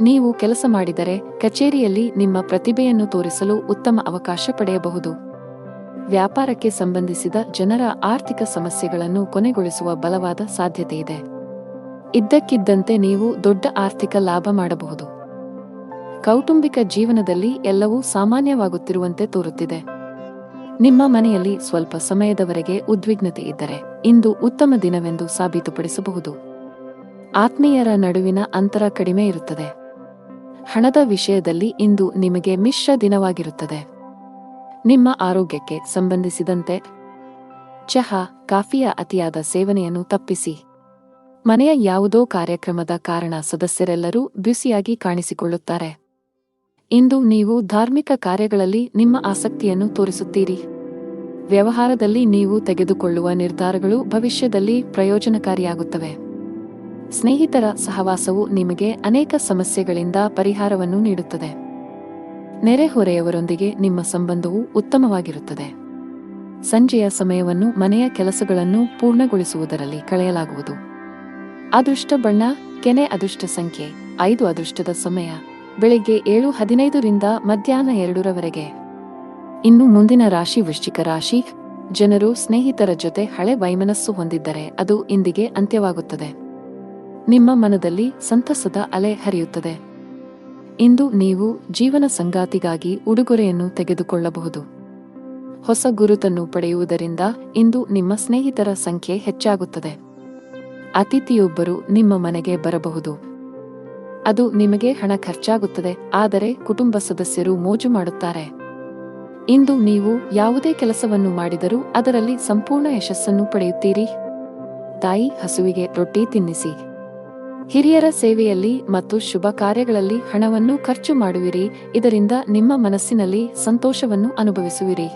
ನೀವು ಕೆಲಸ ಮಾಡಿದರೆ ಕಚೇರಿಯಲ್ಲಿ ನಿಮ್ಮ ಪ್ರತಿಭೆಯನ್ನು ತೋರಿಸಲು ಉತ್ತಮ ಅವಕಾಶ ಪಡೆಯಬಹುದು. ವ್ಯಾಪಾರಕ್ಕೆ ಸಂಬಂಧಿಸಿದ ಜನರ ಆರ್ಥಿಕ ಸಮಸ್ಯೆಗಳನ್ನು ಕೊನೆಗೊಳಿಸುವ ಬಲವಾದ ಸಾಧ್ಯತೆಯಿದೆ. ಇದ್ದಕ್ಕಿದ್ದಂತೆ ನೀವು ದೊಡ್ಡ ಆರ್ಥಿಕ ಲಾಭ ಮಾಡಬಹುದು. ಕೌಟುಂಬಿಕ ಜೀವನದಲ್ಲಿ ಎಲ್ಲವೂ ಸಾಮಾನ್ಯವಾಗುತ್ತಿರುವಂತೆ ತೋರುತ್ತಿದೆ. ನಿಮ್ಮ ಮನೆಯಲ್ಲಿ ಸ್ವಲ್ಪ ಸಮಯದವರೆಗೆ ಉದ್ವಿಗ್ನತೆ ಇದ್ದರೆ ಇಂದು ಉತ್ತಮ ದಿನವೆಂದು ಸಾಬೀತುಪಡಿಸಬಹುದು. ಆತ್ಮೀಯರ ನಡುವಿನ ಅಂತರ ಕಡಿಮೆ ಇರುತ್ತದೆ. ಹಣದ ವಿಷಯದಲ್ಲಿ ಇಂದು ನಿಮಗೆ ಮಿಶ್ರ ದಿನವಾಗಿರುತ್ತದೆ. ನಿಮ್ಮ ಆರೋಗ್ಯಕ್ಕೆ ಸಂಬಂಧಿಸಿದಂತೆ ಚಹಾ, ಕಾಫಿಯ ಅತಿಯಾದ ಸೇವನೆಯನ್ನು ತಪ್ಪಿಸಿ. ಮನೆಯ ಯಾವುದೋ ಕಾರ್ಯಕ್ರಮದ ಕಾರಣ ಸದಸ್ಯರೆಲ್ಲರೂ ಬ್ಯುಸಿಯಾಗಿ ಕಾಣಿಸಿಕೊಳ್ಳುತ್ತಾರೆ. ಇಂದು ನೀವು ಧಾರ್ಮಿಕ ಕಾರ್ಯಗಳಲ್ಲಿ ನಿಮ್ಮ ಆಸಕ್ತಿಯನ್ನು ತೋರಿಸುತ್ತೀರಿ. ವ್ಯವಹಾರದಲ್ಲಿ ನೀವು ತೆಗೆದುಕೊಳ್ಳುವ ನಿರ್ಧಾರಗಳು ಭವಿಷ್ಯದಲ್ಲಿ ಪ್ರಯೋಜನಕಾರಿಯಾಗುತ್ತವೆ. ಸ್ನೇಹಿತರ ಸಹವಾಸವು ನಿಮಗೆ ಅನೇಕ ಸಮಸ್ಯೆಗಳಿಂದ ಪರಿಹಾರವನ್ನು ನೀಡುತ್ತದೆ. ನೆರೆಹೊರೆಯವರೊಂದಿಗೆ ನಿಮ್ಮ ಸಂಬಂಧವು ಉತ್ತಮವಾಗಿರುತ್ತದೆ. ಸಂಜೆಯ ಸಮಯವನ್ನು ಮನೆಯ ಕೆಲಸಗಳನ್ನು ಪೂರ್ಣಗೊಳಿಸುವುದರಲ್ಲಿ ಕಳೆಯಲಾಗುವುದು. ಅದೃಷ್ಟ ಬಣ್ಣ ಕೆನೆ. ಅದೃಷ್ಟ ಸಂಖ್ಯೆ 5. ಅದೃಷ್ಟದ ಸಮಯ ಬೆಳಿಗ್ಗೆ 7:15 ರಿಂದ ಮಧ್ಯಾಹ್ನ 2 ಇನ್ನು ಮುಂದಿನ ರಾಶಿ ವೃಶ್ಚಿಕ ರಾಶಿ. ಜನರು ಸ್ನೇಹಿತರ ಜೊತೆ ಹಳೆ ವೈಮನಸ್ಸು ಹೊಂದಿದ್ದರೆ ಅದು ಇಂದಿಗೆ ಅಂತ್ಯವಾಗುತ್ತದೆ. ನಿಮ್ಮ ಮನದಲ್ಲಿ ಸಂತಸದ ಅಲೆ ಹರಿಯುತ್ತದೆ. ಇಂದು ನೀವು ಜೀವನ ಸಂಗಾತಿಗಾಗಿ ಉಡುಗೊರೆಯನ್ನು ತೆಗೆದುಕೊಳ್ಳಬಹುದು. ಹೊಸ ಗುರುತನ್ನು ಪಡೆಯುವುದರಿಂದ ಇಂದು ನಿಮ್ಮ ಸ್ನೇಹಿತರ ಸಂಖ್ಯೆ ಹೆಚ್ಚಾಗುತ್ತದೆ. ಅತಿಥಿಯೊಬ್ಬರು ನಿಮ್ಮ ಮನೆಗೆ ಬರಬಹುದು. ಅದು ನಿಮಗೆ ಹಣ ಖರ್ಚಾಗುತ್ತದೆ, ಆದರೆ ಕುಟುಂಬ ಸದಸ್ಯರು ಮೋಜು ಮಾಡುತ್ತಾರೆ. ಇಂದು ನೀವು ಯಾವುದೇ ಕೆಲಸವನ್ನು ಮಾಡಿದರೂ ಅದರಲ್ಲಿ ಸಂಪೂರ್ಣ ಯಶಸ್ಸನ್ನು ಪಡೆಯುತ್ತೀರಿ. ತಾಯಿ ಹಸುವಿಗೆ ರೊಟ್ಟಿ ತಿನ್ನಿಸಿ. ಹಿರಿಯರ ಸೇವೆಯಲ್ಲಿ ಮತ್ತು ಶುಭ ಕಾರ್ಯಗಳಲ್ಲಿ ಹಣವನ್ನು ಖರ್ಚು ಮಾಡುವಿರಿ. ಇದರಿಂದ ನಿಮ್ಮ ಮನಸ್ಸಿನಲ್ಲಿ ಸಂತೋಷವನ್ನು ಅನುಭವಿಸುವಿರಿ.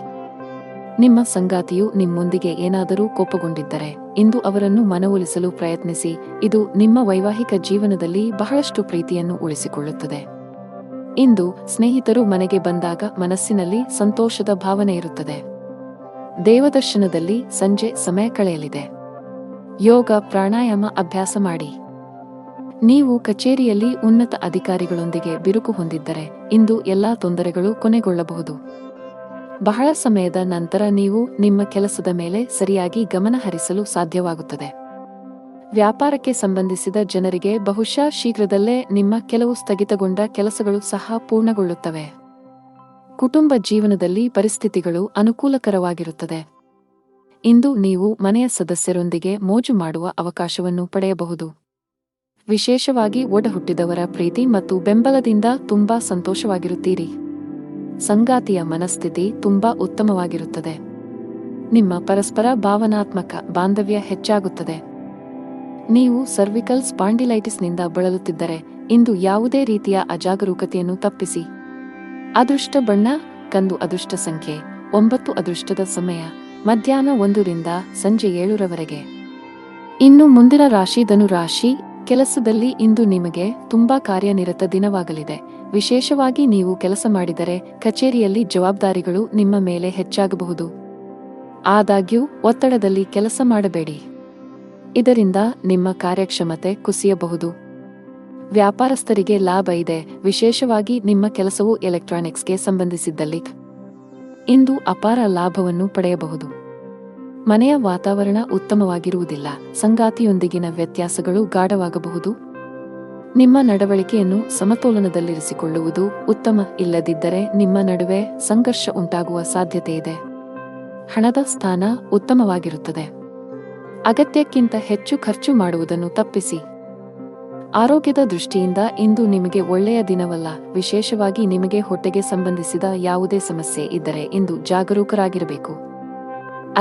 ನಿಮ್ಮ ಸಂಗಾತಿಯು ನಿಮ್ಮೊಂದಿಗೆ ಏನಾದರೂ ಕೋಪಗೊಂಡಿದ್ದರೆ ಇಂದು ಅವರನ್ನು ಮನವೊಲಿಸಲು ಪ್ರಯತ್ನಿಸಿ. ಇದು ನಿಮ್ಮ ವೈವಾಹಿಕ ಜೀವನದಲ್ಲಿ ಬಹಳಷ್ಟು ಪ್ರೀತಿಯನ್ನು ಉಳಿಸಿಕೊಳ್ಳುತ್ತದೆ. ಇಂದು ಸ್ನೇಹಿತರು ಮನೆಗೆ ಬಂದಾಗ ಮನಸ್ಸಿನಲ್ಲಿ ಸಂತೋಷದ ಭಾವನೆ ಇರುತ್ತದೆ. ದೇವದರ್ಶನದಲ್ಲಿ ಸಂಜೆ ಸಮಯ ಕಳೆಯಲಿದೆ. ಯೋಗ ಪ್ರಾಣಾಯಾಮ ಅಭ್ಯಾಸ ಮಾಡಿ. ನೀವು ಕಚೇರಿಯಲ್ಲಿ ಉನ್ನತ ಅಧಿಕಾರಿಗಳೊಂದಿಗೆ ಬಿರುಕು ಹೊಂದಿದ್ದರೆ ಇಂದು ಎಲ್ಲಾ ತೊಂದರೆಗಳು ಕೊನೆಗೊಳ್ಳಬಹುದು. ಬಹಳ ಸಮಯದ ನಂತರ ನೀವು ನಿಮ್ಮ ಕೆಲಸದ ಮೇಲೆ ಸರಿಯಾಗಿ ಗಮನ ಹರಿಸಲು ಸಾಧ್ಯವಾಗುತ್ತದೆ. ವ್ಯಾಪಾರಕ್ಕೆ ಸಂಬಂಧಿಸಿದ ಜನರಿಗೆ ಬಹುಶಃ ಶೀಘ್ರದಲ್ಲೇ ನಿಮ್ಮ ಕೆಲವು ಸ್ಥಗಿತಗೊಂಡ ಕೆಲಸಗಳು ಸಹ ಪೂರ್ಣಗೊಳ್ಳುತ್ತವೆ. ಕುಟುಂಬ ಜೀವನದಲ್ಲಿ ಪರಿಸ್ಥಿತಿಗಳು ಅನುಕೂಲಕರವಾಗಿರುತ್ತದೆ. ಇಂದು ನೀವು ಮನೆಯ ಸದಸ್ಯರೊಂದಿಗೆ ಮೋಜು ಮಾಡುವ ಅವಕಾಶವನ್ನು ಪಡೆಯಬಹುದು. ವಿಶೇಷವಾಗಿ ಒಡಹುಟ್ಟಿದವರ ಪ್ರೀತಿ ಮತ್ತು ಬೆಂಬಲದಿಂದ ತುಂಬಾ ಸಂತೋಷವಾಗಿರುತ್ತೀರಿ. ಸಂಗಾತಿಯ ಮನಸ್ಥಿತಿ ತುಂಬಾ ಉತ್ತಮವಾಗಿರುತ್ತದೆ. ನಿಮ್ಮ ಪರಸ್ಪರ ಭಾವನಾತ್ಮಕ ಬಾಂಧವ್ಯ ಹೆಚ್ಚಾಗುತ್ತದೆ. ನೀವು ಸರ್ವಿಕಲ್ ಸ್ಪಾಂಡಿಲೈಟಿಸ್ನಿಂದ ಬಳಲುತ್ತಿದ್ದರೆ ಇಂದು ಯಾವುದೇ ರೀತಿಯ ಅಜಾಗರೂಕತೆಯನ್ನು ತಪ್ಪಿಸಿ. ಅದೃಷ್ಟ ಬಣ್ಣ ಕಂದು. ಅದೃಷ್ಟ ಸಂಖ್ಯೆ 9. ಅದೃಷ್ಟದ ಸಮಯ ಮಧ್ಯಾಹ್ನ 1 ರಿಂದ ಸಂಜೆ 7 ಇನ್ನು ಮುಂದಿನ ರಾಶಿ ಧನು ರಾಶಿ. ಕೆಲಸದಲ್ಲಿ ಇಂದು ನಿಮಗೆ ತುಂಬಾ ಕಾರ್ಯನಿರತ ದಿನವಾಗಲಿದೆ. ವಿಶೇಷವಾಗಿ ನೀವು ಕೆಲಸ ಮಾಡಿದರೆ ಕಚೇರಿಯಲ್ಲಿ ಜವಾಬ್ದಾರಿಗಳು ನಿಮ್ಮ ಮೇಲೆ ಹೆಚ್ಚಾಗಬಹುದು. ಆದಾಗ್ಯೂ ಒತ್ತಡದಲ್ಲಿ ಕೆಲಸ ಮಾಡಬೇಡಿ. ಇದರಿಂದ ನಿಮ್ಮ ಕಾರ್ಯಕ್ಷಮತೆ ಕುಸಿಯಬಹುದು. ವ್ಯಾಪಾರಸ್ಥರಿಗೆ ಲಾಭ ಇದೆ. ವಿಶೇಷವಾಗಿ ನಿಮ್ಮ ಕೆಲಸವು ಎಲೆಕ್ಟ್ರಾನಿಕ್ಸ್ಗೆ ಸಂಬಂಧಿಸಿದ್ದಲ್ಲಿ ಇಂದು ಅಪಾರ ಲಾಭವನ್ನು ಪಡೆಯಬಹುದು. ಮನೆಯ ವಾತಾವರಣ ಉತ್ತಮವಾಗಿರುವುದಿಲ್ಲ. ಸಂಗಾತಿಯೊಂದಿಗಿನ ವ್ಯತ್ಯಾಸಗಳು ಗಾಢವಾಗಬಹುದು. ನಿಮ್ಮ ನಡವಳಿಕೆಯನ್ನು ಸಮತೋಲನದಲ್ಲಿರಿಸಿಕೊಳ್ಳುವುದು ಉತ್ತಮ. ಇಲ್ಲದಿದ್ದರೆ ನಿಮ್ಮ ನಡುವೆ ಸಂಘರ್ಷ ಉಂಟಾಗುವ ಸಾಧ್ಯತೆಯಿದೆ. ಹಣದ ಸ್ಥಾನ ಉತ್ತಮವಾಗಿರುತ್ತದೆ. ಅಗತ್ಯಕ್ಕಿಂತ ಹೆಚ್ಚು ಖರ್ಚು ಮಾಡುವುದನ್ನು ತಪ್ಪಿಸಿ. ಆರೋಗ್ಯದ ದೃಷ್ಟಿಯಿಂದ ಇಂದು ನಿಮಗೆ ಒಳ್ಳೆಯ ದಿನವಲ್ಲ. ವಿಶೇಷವಾಗಿ ನಿಮಗೆ ಹೊಟ್ಟೆಗೆ ಸಂಬಂಧಿಸಿದ ಯಾವುದೇ ಸಮಸ್ಯೆ ಇದ್ದರೆ ಇಂದು ಜಾಗರೂಕರಾಗಿರಬೇಕು.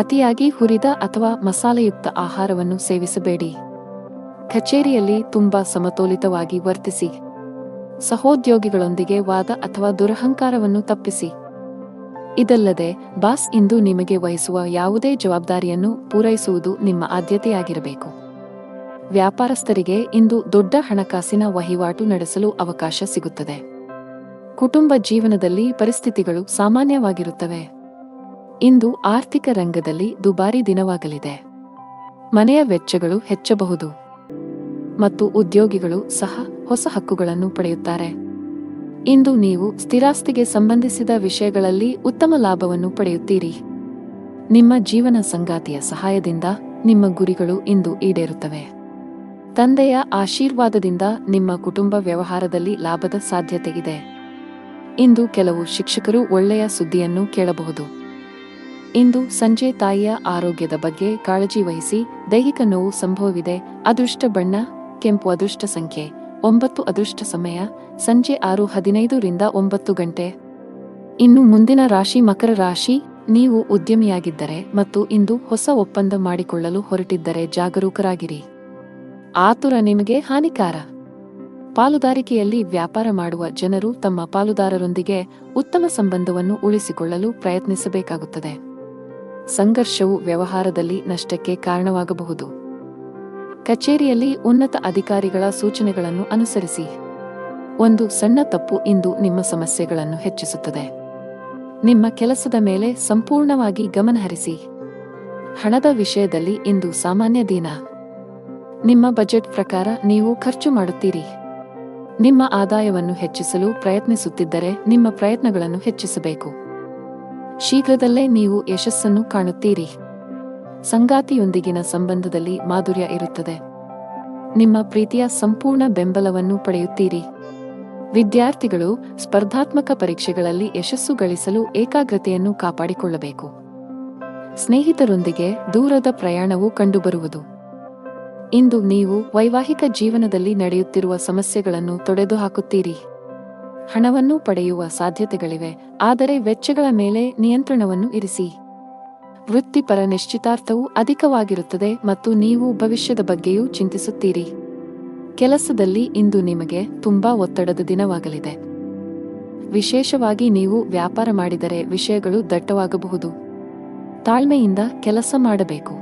ಅತಿಯಾಗಿ ಹುರಿದ ಅಥವಾ ಮಸಾಲೆಯುಕ್ತ ಆಹಾರವನ್ನು ಸೇವಿಸಬೇಡಿ. ಕಚೇರಿಯಲ್ಲಿ ತುಂಬಾ ಸಮತೋಲಿತವಾಗಿ ವರ್ತಿಸಿ. ಸಹೋದ್ಯೋಗಿಗಳೊಂದಿಗೆ ವಾದ ಅಥವಾ ದುರಹಂಕಾರವನ್ನು ತಪ್ಪಿಸಿ. ಇದಲ್ಲದೆ ಬಾಸ್ ಇಂದು ನಿಮಗೆ ವಹಿಸುವ ಯಾವುದೇ ಜವಾಬ್ದಾರಿಯನ್ನು ಪೂರೈಸುವುದು ನಿಮ್ಮ ಆದ್ಯತೆಯಾಗಿರಬೇಕು. ವ್ಯಾಪಾರಸ್ಥರಿಗೆ ಇಂದು ದೊಡ್ಡ ಹಣಕಾಸಿನ ವಹಿವಾಟು ನಡೆಸಲು ಅವಕಾಶ ಸಿಗುತ್ತದೆ. ಕುಟುಂಬ ಜೀವನದಲ್ಲಿ ಪರಿಸ್ಥಿತಿಗಳು ಸಾಮಾನ್ಯವಾಗಿರುತ್ತವೆ. ಇಂದು ಆರ್ಥಿಕ ರಂಗದಲ್ಲಿ ದುಬಾರಿ ದಿನವಾಗಲಿದೆ. ಮನೆಯ ವೆಚ್ಚಗಳು ಹೆಚ್ಚಬಹುದು ಮತ್ತು ಉದ್ಯೋಗಿಗಳು ಸಹ ಹೊಸ ಹಕ್ಕುಗಳನ್ನು ಪಡೆಯುತ್ತಾರೆ. ಇಂದು ನೀವು ಸ್ಥಿರಾಸ್ತಿಗೆ ಸಂಬಂಧಿಸಿದ ವಿಷಯಗಳಲ್ಲಿ ಉತ್ತಮ ಲಾಭವನ್ನು ಪಡೆಯುತ್ತೀರಿ. ನಿಮ್ಮ ಜೀವನ ಸಂಗಾತಿಯ ಸಹಾಯದಿಂದ ನಿಮ್ಮ ಗುರಿಗಳು ಇಂದು ಈಡೇರುತ್ತವೆ. ತಂದೆಯ ಆಶೀರ್ವಾದದಿಂದ ನಿಮ್ಮ ಕುಟುಂಬ ವ್ಯವಹಾರದಲ್ಲಿ ಲಾಭದ ಸಾಧ್ಯತೆ ಇದೆ. ಇಂದು ಕೆಲವು ಶಿಕ್ಷಕರು ಒಳ್ಳೆಯ ಸುದ್ದಿಯನ್ನು ಕೇಳಬಹುದು. ಇಂದು ಸಂಜೆ ತಾಯಿಯ ಆರೋಗ್ಯದ ಬಗ್ಗೆ ಕಾಳಜಿ ವಹಿಸಿ. ದೈಹಿಕ ನೋವು ಸಂಭವವಿದೆ. ಅದೃಷ್ಟ ಬಣ್ಣ ಕೆಂಪು. ಅದೃಷ್ಟ ಸಂಖ್ಯೆ 9. ಅದೃಷ್ಟ ಸಮಯ ಸಂಜೆ 6:15 ರಿಂದ 9 ಇನ್ನು ಮುಂದಿನ ರಾಶಿ ಮಕರ ರಾಶಿ. ನೀವು ಉದ್ಯಮಿಯಾಗಿದ್ದರೆ ಮತ್ತು ಇಂದು ಹೊಸ ಒಪ್ಪಂದ ಮಾಡಿಕೊಳ್ಳಲು ಹೊರಟಿದ್ದರೆ ಜಾಗರೂಕರಾಗಿರಿ. ಆತುರ ನಿಮಗೆ ಹಾನಿಕಾರ. ಪಾಲುದಾರಿಕೆಯಲ್ಲಿ ವ್ಯಾಪಾರ ಮಾಡುವ ಜನರು ತಮ್ಮ ಪಾಲುದಾರರೊಂದಿಗೆ ಉತ್ತಮ ಸಂಬಂಧವನ್ನು ಉಳಿಸಿಕೊಳ್ಳಲು ಪ್ರಯತ್ನಿಸಬೇಕಾಗುತ್ತದೆ. ಸಂಘರ್ಷವು ವ್ಯವಹಾರದಲ್ಲಿ ನಷ್ಟಕ್ಕೆ ಕಾರಣವಾಗಬಹುದು. ಕಚೇರಿಯಲ್ಲಿ ಉನ್ನತ ಅಧಿಕಾರಿಗಳ ಸೂಚನೆಗಳನ್ನು ಅನುಸರಿಸಿ. ಒಂದು ಸಣ್ಣ ತಪ್ಪು ಇಂದು ನಿಮ್ಮ ಸಮಸ್ಯೆಗಳನ್ನು ಹೆಚ್ಚಿಸುತ್ತದೆ. ನಿಮ್ಮ ಕೆಲಸದ ಮೇಲೆ ಸಂಪೂರ್ಣವಾಗಿ ಗಮನಹರಿಸಿ. ಹಣದ ವಿಷಯದಲ್ಲಿ ಇಂದು ಸಾಮಾನ್ಯ ದಿನ. ನಿಮ್ಮ ಬಜೆಟ್ ಪ್ರಕಾರ ನೀವು ಖರ್ಚು ಮಾಡುತ್ತೀರಿ. ನಿಮ್ಮ ಆದಾಯವನ್ನು ಹೆಚ್ಚಿಸಲು ಪ್ರಯತ್ನಿಸುತ್ತಿದ್ದರೆ ನಿಮ್ಮ ಪ್ರಯತ್ನಗಳನ್ನು ಹೆಚ್ಚಿಸಬೇಕು. ಶೀಘ್ರದಲ್ಲೇ ನೀವು ಯಶಸ್ಸನ್ನು ಕಾಣುತ್ತೀರಿ. ಸಂಗಾತಿಯೊಂದಿಗಿನ ಸಂಬಂಧದಲ್ಲಿ ಮಾಧುರ್ಯ ಇರುತ್ತದೆ. ನಿಮ್ಮ ಪ್ರೀತಿಯ ಸಂಪೂರ್ಣ ಬೆಂಬಲವನ್ನು ಪಡೆಯುತ್ತೀರಿ. ವಿದ್ಯಾರ್ಥಿಗಳು ಸ್ಪರ್ಧಾತ್ಮಕ ಪರೀಕ್ಷೆಗಳಲ್ಲಿ ಯಶಸ್ಸು ಗಳಿಸಲು ಏಕಾಗ್ರತೆಯನ್ನು ಕಾಪಾಡಿಕೊಳ್ಳಬೇಕು. ಸ್ನೇಹಿತರೊಂದಿಗೆ ದೂರದ ಪ್ರಯಾಣವು ಕಂಡುಬರುವುದು. ಇಂದು ನೀವು ವೈವಾಹಿಕ ಜೀವನದಲ್ಲಿ ನಡೆಯುತ್ತಿರುವ ಸಮಸ್ಯೆಗಳನ್ನು ತೊಡೆದುಹಾಕುತ್ತೀರಿ. ಹಣವನ್ನು ಪಡೆಯುವ ಸಾಧ್ಯತೆಗಳಿವೆ, ಆದರೆ ವೆಚ್ಚಗಳ ಮೇಲೆ ನಿಯಂತ್ರಣವನ್ನು ಇರಿಸಿ. ವೃತ್ತಿಪರ ನಿಶ್ಚಿತಾರ್ಥವು ಅಧಿಕವಾಗಿರುತ್ತದೆ ಮತ್ತು ನೀವು ಭವಿಷ್ಯದ ಬಗ್ಗೆಯೂ ಚಿಂತಿಸುತ್ತೀರಿ. ಕೆಲಸದಲ್ಲಿ ಇಂದು ನಿಮಗೆ ತುಂಬಾ ಒತ್ತಡದ ದಿನವಾಗಲಿದೆ. ವಿಶೇಷವಾಗಿ ನೀವು ವ್ಯಾಪಾರ ಮಾಡಿದರೆ ವಿಷಯಗಳು ದಟ್ಟವಾಗಬಹುದು. ತಾಳ್ಮೆಯಿಂದ ಕೆಲಸ ಮಾಡಬೇಕು.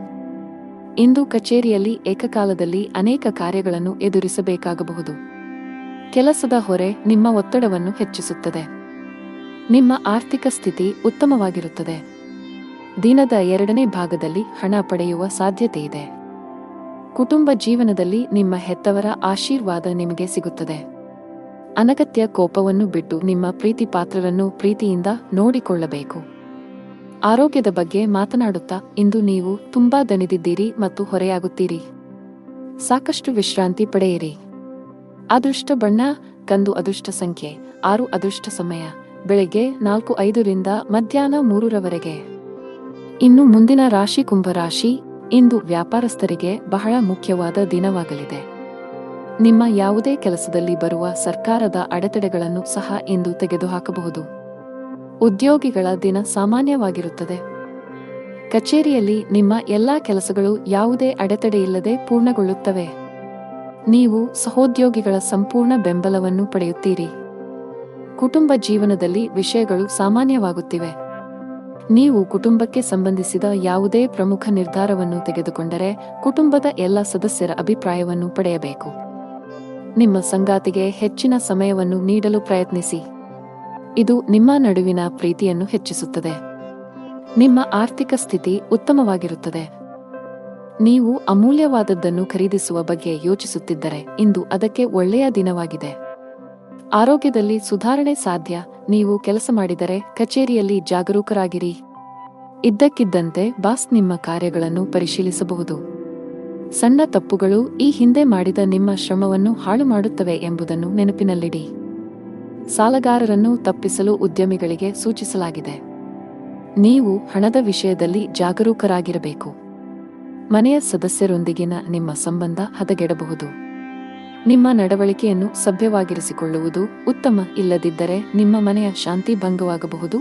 ಇಂದು ಕಚೇರಿಯಲ್ಲಿ ಏಕಕಾಲದಲ್ಲಿ ಅನೇಕ ಕಾರ್ಯಗಳನ್ನು ಎದುರಿಸಬೇಕಾಗಬಹುದು. ಕೆಲಸದ ಹೊರೆ ನಿಮ್ಮ ಒತ್ತಡವನ್ನು ಹೆಚ್ಚಿಸುತ್ತದೆ. ನಿಮ್ಮ ಆರ್ಥಿಕ ಸ್ಥಿತಿ ಉತ್ತಮವಾಗಿರುತ್ತದೆ. ದಿನದ 2ನೇ ಭಾಗದಲ್ಲಿ ಹಣ ಪಡೆಯುವ ಸಾಧ್ಯತೆಯಿದೆ. ಕುಟುಂಬ ಜೀವನದಲ್ಲಿ ನಿಮ್ಮ ಹೆತ್ತವರ ಆಶೀರ್ವಾದ ನಿಮಗೆ ಸಿಗುತ್ತದೆ. ಅನಗತ್ಯ ಕೋಪವನ್ನು ಬಿಟ್ಟು ನಿಮ್ಮ ಪ್ರೀತಿ ಪಾತ್ರರನ್ನು ಪ್ರೀತಿಯಿಂದ ನೋಡಿಕೊಳ್ಳಬೇಕು. ಆರೋಗ್ಯದ ಬಗ್ಗೆ ಮಾತನಾಡುತ್ತಾ ಇಂದು ನೀವು ತುಂಬಾ ದಣಿದಿದ್ದೀರಿ ಮತ್ತು ಹೊರೆಯಾಗುತ್ತೀರಿ. ಸಾಕಷ್ಟು ವಿಶ್ರಾಂತಿ ಪಡೆಯಿರಿ. ಅದೃಷ್ಟ ಬಣ್ಣ ಕಂದು ಅದೃಷ್ಟ ಸಂಖ್ಯೆ 6 ಅದೃಷ್ಟ ಸಮಯ ಬೆಳಗ್ಗೆ 4:05 ರಿಂದ ಮಧ್ಯಾಹ್ನ 3 ರವರೆಗೆ. ಇನ್ನು ಮುಂದಿನ ರಾಶಿ ಕುಂಭರಾಶಿ. ಇಂದು ವ್ಯಾಪಾರಸ್ಥರಿಗೆ ಬಹಳ ಮುಖ್ಯವಾದ ದಿನವಾಗಲಿದೆ. ನಿಮ್ಮ ಯಾವುದೇ ಕೆಲಸದಲ್ಲಿ ಬರುವ ಸರ್ಕಾರದ ಅಡೆತಡೆಗಳನ್ನು ಸಹ ಇಂದು ತೆಗೆದುಹಾಕಬಹುದು. ಉದ್ಯೋಗಿಗಳ ದಿನ ಸಾಮಾನ್ಯವಾಗಿರುತ್ತದೆ. ಕಚೇರಿಯಲ್ಲಿ ನಿಮ್ಮ ಎಲ್ಲಾ ಕೆಲಸಗಳು ಯಾವುದೇ ಅಡೆತಡೆಯಿಲ್ಲದೆ ಪೂರ್ಣಗೊಳ್ಳುತ್ತವೆ. ನೀವು ಸಹೋದ್ಯೋಗಿಗಳ ಸಂಪೂರ್ಣ ಬೆಂಬಲವನ್ನು ಪಡೆಯುತ್ತೀರಿ. ಕುಟುಂಬ ಜೀವನದಲ್ಲಿ ವಿಷಯಗಳು ಸಾಮಾನ್ಯವಾಗುತ್ತಿವೆ. ನೀವು ಕುಟುಂಬಕ್ಕೆ ಸಂಬಂಧಿಸಿದ ಯಾವುದೇ ಪ್ರಮುಖ ನಿರ್ಧಾರವನ್ನು ತೆಗೆದುಕೊಂಡರೆ ಕುಟುಂಬದ ಎಲ್ಲ ಸದಸ್ಯರ ಅಭಿಪ್ರಾಯವನ್ನು ಪಡೆಯಬೇಕು. ನಿಮ್ಮ ಸಂಗಾತಿಗೆ ಹೆಚ್ಚಿನ ಸಮಯವನ್ನು ನೀಡಲು ಪ್ರಯತ್ನಿಸಿ. ಇದು ನಿಮ್ಮ ನಡುವಿನ ಪ್ರೀತಿಯನ್ನು ಹೆಚ್ಚಿಸುತ್ತದೆ. ನಿಮ್ಮ ಆರ್ಥಿಕ ಸ್ಥಿತಿ ಉತ್ತಮವಾಗಿರುತ್ತದೆ. ನೀವು ಅಮೂಲ್ಯವಾದದ್ದನ್ನು ಖರೀದಿಸುವ ಬಗ್ಗೆ ಯೋಚಿಸುತ್ತಿದ್ದರೆ ಇಂದು ಅದಕ್ಕೆ ಒಳ್ಳೆಯ ದಿನವಾಗಿದೆ. ಆರೋಗ್ಯದಲ್ಲಿ ಸುಧಾರಣೆ ಸಾಧ್ಯ. ನೀವು ಕೆಲಸ ಮಾಡಿದರೆ ಕಚೇರಿಯಲ್ಲಿ ಜಾಗರೂಕರಾಗಿರಿ. ಇದ್ದಕ್ಕಿದ್ದಂತೆ ಬಾಸ್ ನಿಮ್ಮ ಕಾರ್ಯಗಳನ್ನು ಪರಿಶೀಲಿಸಬಹುದು. ಸಣ್ಣ ತಪ್ಪುಗಳು ಈ ಹಿಂದೆ ಮಾಡಿದ ನಿಮ್ಮ ಶ್ರಮವನ್ನು ಹಾಳು ಮಾಡುತ್ತವೆ ಎಂಬುದನ್ನು ನೆನಪಿನಲ್ಲಿಡಿ. ಸಾಲಗಾರರನ್ನು ತಪ್ಪಿಸಲು ಉದ್ಯಮಿಗಳಿಗೆ ಸೂಚಿಸಲಾಗಿದೆ. ನೀವು ಹಣದ ವಿಷಯದಲ್ಲಿ ಜಾಗರೂಕರಾಗಿರಬೇಕು. ಮನೆಯ ಸದಸ್ಯರೊಂದಿಗಿನ ನಿಮ್ಮ ಸಂಬಂಧ ಹದಗೆಡಬಹುದು. ನಿಮ್ಮ ನಡವಳಿಕೆಯನ್ನು ಸಭ್ಯವಾಗಿರಿಸಿಕೊಳ್ಳುವುದು ಉತ್ತಮ. ಇಲ್ಲದಿದ್ದರೆ ನಿಮ್ಮ ಮನೆಯ ಶಾಂತಿ ಭಂಗವಾಗಬಹುದು.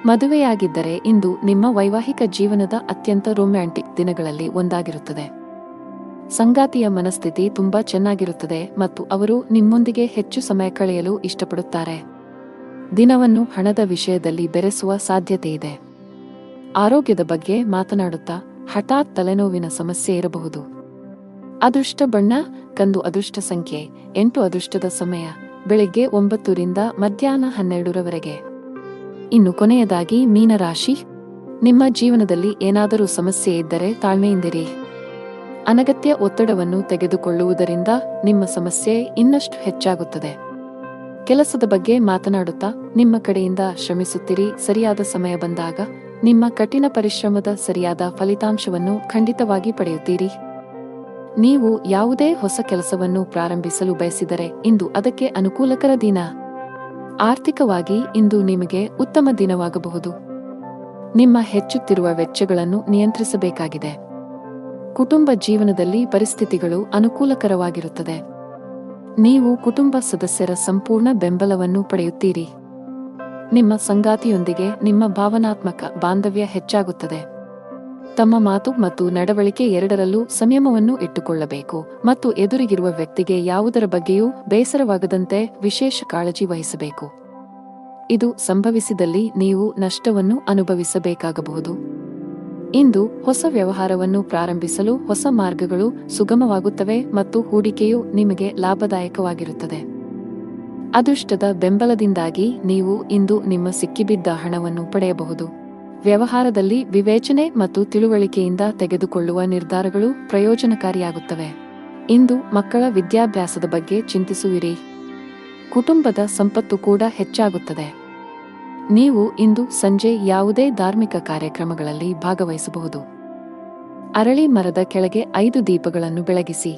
ಮದುವೆಯಾಗಿದ್ದರೆ ಇಂದು ನಿಮ್ಮ ವೈವಾಹಿಕ ಜೀವನದ ಅತ್ಯಂತ ರೊಮ್ಯಾಂಟಿಕ್ ದಿನಗಳಲ್ಲಿ ಒಂದಾಗಿರುತ್ತದೆ. ಸಂಗಾತಿಯ ಮನಸ್ಥಿತಿ ತುಂಬಾ ಚೆನ್ನಾಗಿರುತ್ತದೆ ಮತ್ತು ಅವರು ನಿಮ್ಮೊಂದಿಗೆ ಹೆಚ್ಚು ಸಮಯ ಕಳೆಯಲು ಇಷ್ಟಪಡುತ್ತಾರೆ. ದಿನವನ್ನು ಹಣದ ವಿಷಯದಲ್ಲಿ ಬೆರೆಸುವ ಸಾಧ್ಯತೆಯಿದೆ. ಆರೋಗ್ಯದ ಬಗ್ಗೆ ಮಾತನಾಡುತ್ತಾ ಹಠಾತ್ ತಲೆನೋವಿನ ಸಮಸ್ಯೆ ಇರಬಹುದು. ಅದೃಷ್ಟ ಬಣ್ಣ ಕಂದು ಅದೃಷ್ಟ ಸಂಖ್ಯೆ 8 ಅದೃಷ್ಟದ ಸಮಯ ಬೆಳಗ್ಗೆ 9 ರಿಂದ ಮಧ್ಯಾಹ್ನ 12 ರವರೆಗೆ. ಇನ್ನು ಕೊನೆಯದಾಗಿ ಮೀನರಾಶಿ. ನಿಮ್ಮ ಜೀವನದಲ್ಲಿ ಏನಾದರೂ ಸಮಸ್ಯೆ ಇದ್ದರೆ ತಾಳ್ಮೆಯಿಂದಿರಿ. ಅನಗತ್ಯ ಒತ್ತಡವನ್ನು ತೆಗೆದುಕೊಳ್ಳುವುದರಿಂದ ನಿಮ್ಮ ಸಮಸ್ಯೆ ಇನ್ನಷ್ಟು ಹೆಚ್ಚಾಗುತ್ತದೆ. ಕೆಲಸದ ಬಗ್ಗೆ ಮಾತನಾಡುತ್ತಾ ನಿಮ್ಮ ಕಡೆಯಿಂದ ಶ್ರಮಿಸುತ್ತಿರಿ. ಸರಿಯಾದ ಸಮಯ ಬಂದಾಗ ನಿಮ್ಮ ಕಠಿಣ ಪರಿಶ್ರಮದ ಸರಿಯಾದ ಫಲಿತಾಂಶವನ್ನು ಖಂಡಿತವಾಗಿ ಪಡೆಯುತ್ತೀರಿ. ನೀವು ಯಾವುದೇ ಹೊಸ ಕೆಲಸವನ್ನು ಪ್ರಾರಂಭಿಸಲು ಬಯಸಿದರೆ ಇಂದು ಅದಕ್ಕೆ ಅನುಕೂಲಕರ ದಿನ. ಆರ್ಥಿಕವಾಗಿ ಇಂದು ನಿಮಗೆ ಉತ್ತಮ ದಿನವಾಗಬಹುದು. ನಿಮ್ಮ ಹೆಚ್ಚುತ್ತಿರುವ ವೆಚ್ಚಗಳನ್ನು ನಿಯಂತ್ರಿಸಬೇಕಾಗಿದೆ. ಕುಟುಂಬ ಜೀವನದಲ್ಲಿ ಪರಿಸ್ಥಿತಿಗಳು ಅನುಕೂಲಕರವಾಗಿರುತ್ತದೆ. ನೀವು ಕುಟುಂಬ ಸದಸ್ಯರ ಸಂಪೂರ್ಣ ಬೆಂಬಲವನ್ನು ಪಡೆಯುತ್ತೀರಿ. ನಿಮ್ಮ ಸಂಗಾತಿಯೊಂದಿಗೆ ನಿಮ್ಮ ಭಾವನಾತ್ಮಕ ಬಾಂಧವ್ಯ ಹೆಚ್ಚಾಗುತ್ತದೆ. ತಮ್ಮ ಮಾತು ಮತ್ತು ನಡವಳಿಕೆ ಎರಡರಲ್ಲೂ ಸಂಯಮವನ್ನು ಇಟ್ಟುಕೊಳ್ಳಬೇಕು ಮತ್ತು ಎದುರಿಗಿರುವ ವ್ಯಕ್ತಿಗೆ ಯಾವುದರ ಬಗ್ಗೆಯೂ ಬೇಸರವಾಗದಂತೆ ವಿಶೇಷ ಕಾಳಜಿ ವಹಿಸಬೇಕು. ಇದು ಸಂಭವಿಸಿದಲ್ಲಿ ನೀವು ನಷ್ಟವನ್ನು ಅನುಭವಿಸಬೇಕಾಗಬಹುದು. ಇಂದು ಹೊಸ ವ್ಯವಹಾರವನ್ನು ಪ್ರಾರಂಭಿಸಲು ಹೊಸ ಮಾರ್ಗಗಳು ಸುಗಮವಾಗುತ್ತವೆ ಮತ್ತು ಹೂಡಿಕೆಯು ನಿಮಗೆ ಲಾಭದಾಯಕವಾಗಿರುತ್ತದೆ. ಅದೃಷ್ಟದ ಬೆಂಬಲದಿಂದಾಗಿ ನೀವು ಇಂದು ನಿಮ್ಮ ಸಿಕ್ಕಿಬಿದ್ದ ಹಣವನ್ನು ಪಡೆಯಬಹುದು. ವ್ಯವಹಾರದಲ್ಲಿ ವಿವೇಚನೆ ಮತ್ತು ತಿಳುವಳಿಕೆಯಿಂದ ತೆಗೆದುಕೊಳ್ಳುವ ನಿರ್ಧಾರಗಳು ಪ್ರಯೋಜನಕಾರಿಯಾಗುತ್ತವೆ. ಇಂದು ಮಕ್ಕಳ ವಿದ್ಯಾಭ್ಯಾಸದ ಬಗ್ಗೆ ಚಿಂತಿಸುವಿರಿ. ಕುಟುಂಬದ ಸಂಪತ್ತು ಕೂಡ ಹೆಚ್ಚಾಗುತ್ತದೆ. ನೀವು ಇಂದು ಸಂಜೆ ಯಾವುದೇ ಧಾರ್ಮಿಕ ಕಾರ್ಯಕ್ರಮಗಳಲ್ಲಿ ಭಾಗವಹಿಸಬಹುದು. ಅರಳಿ ಮರದ ಕೆಳಗೆ 5 ದೀಪಗಳನ್ನು ಬೆಳಗಿಸಿ.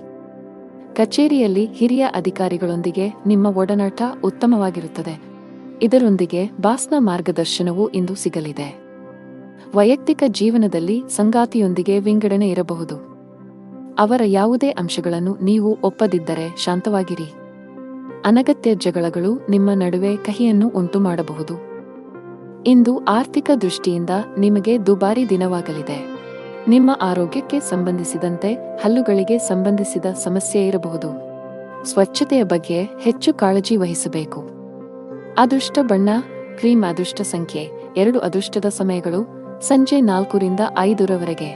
ಕಚೇರಿಯಲ್ಲಿ ಹಿರಿಯ ಅಧಿಕಾರಿಗಳೊಂದಿಗೆ ನಿಮ್ಮ ಒಡನಾಟ ಉತ್ತಮವಾಗಿರುತ್ತದೆ. ಇದರೊಂದಿಗೆ ಬಾಸ್ನ ಮಾರ್ಗದರ್ಶನವೂ ಇಂದು ಸಿಗಲಿದೆ. ವೈಯಕ್ತಿಕ ಜೀವನದಲ್ಲಿ ಸಂಗಾತಿಯೊಂದಿಗೆ ವಿಂಗಡಣೆ ಇರಬಹುದು. ಅವರ ಯಾವುದೇ ಅಂಶಗಳನ್ನು ನೀವು ಒಪ್ಪದಿದ್ದರೆ ಶಾಂತವಾಗಿರಿ. ಅನಗತ್ಯ ಜಗಳಗಳು ನಿಮ್ಮ ನಡುವೆ ಕಹಿಯನ್ನು ಉಂಟುಮಾಡಬಹುದು. ಇಂದು ಆರ್ಥಿಕ ದೃಷ್ಟಿಯಿಂದ ನಿಮಗೆ ದುಬಾರಿ ದಿನವಾಗಲಿದೆ. ನಿಮ್ಮ ಆರೋಗ್ಯಕ್ಕೆ ಸಂಬಂಧಿಸಿದಂತೆ ಹಲ್ಲುಗಳಿಗೆ ಸಂಬಂಧಿಸಿದ ಸಮಸ್ಯೆ ಇರಬಹುದು. ಸ್ವಚ್ಛತೆಯ ಬಗ್ಗೆ ಹೆಚ್ಚು ಕಾಳಜಿ ವಹಿಸಬೇಕು. ಅದೃಷ್ಟ ಬಣ್ಣ ಕ್ರೀಮ್. ಅದೃಷ್ಟ ಸಂಖ್ಯೆ 2. ಅದೃಷ್ಟದ ಸಮಯಗಳು ಸಂಜೆ 4 ರಿಂದ 5 ರವರೆಗೆ.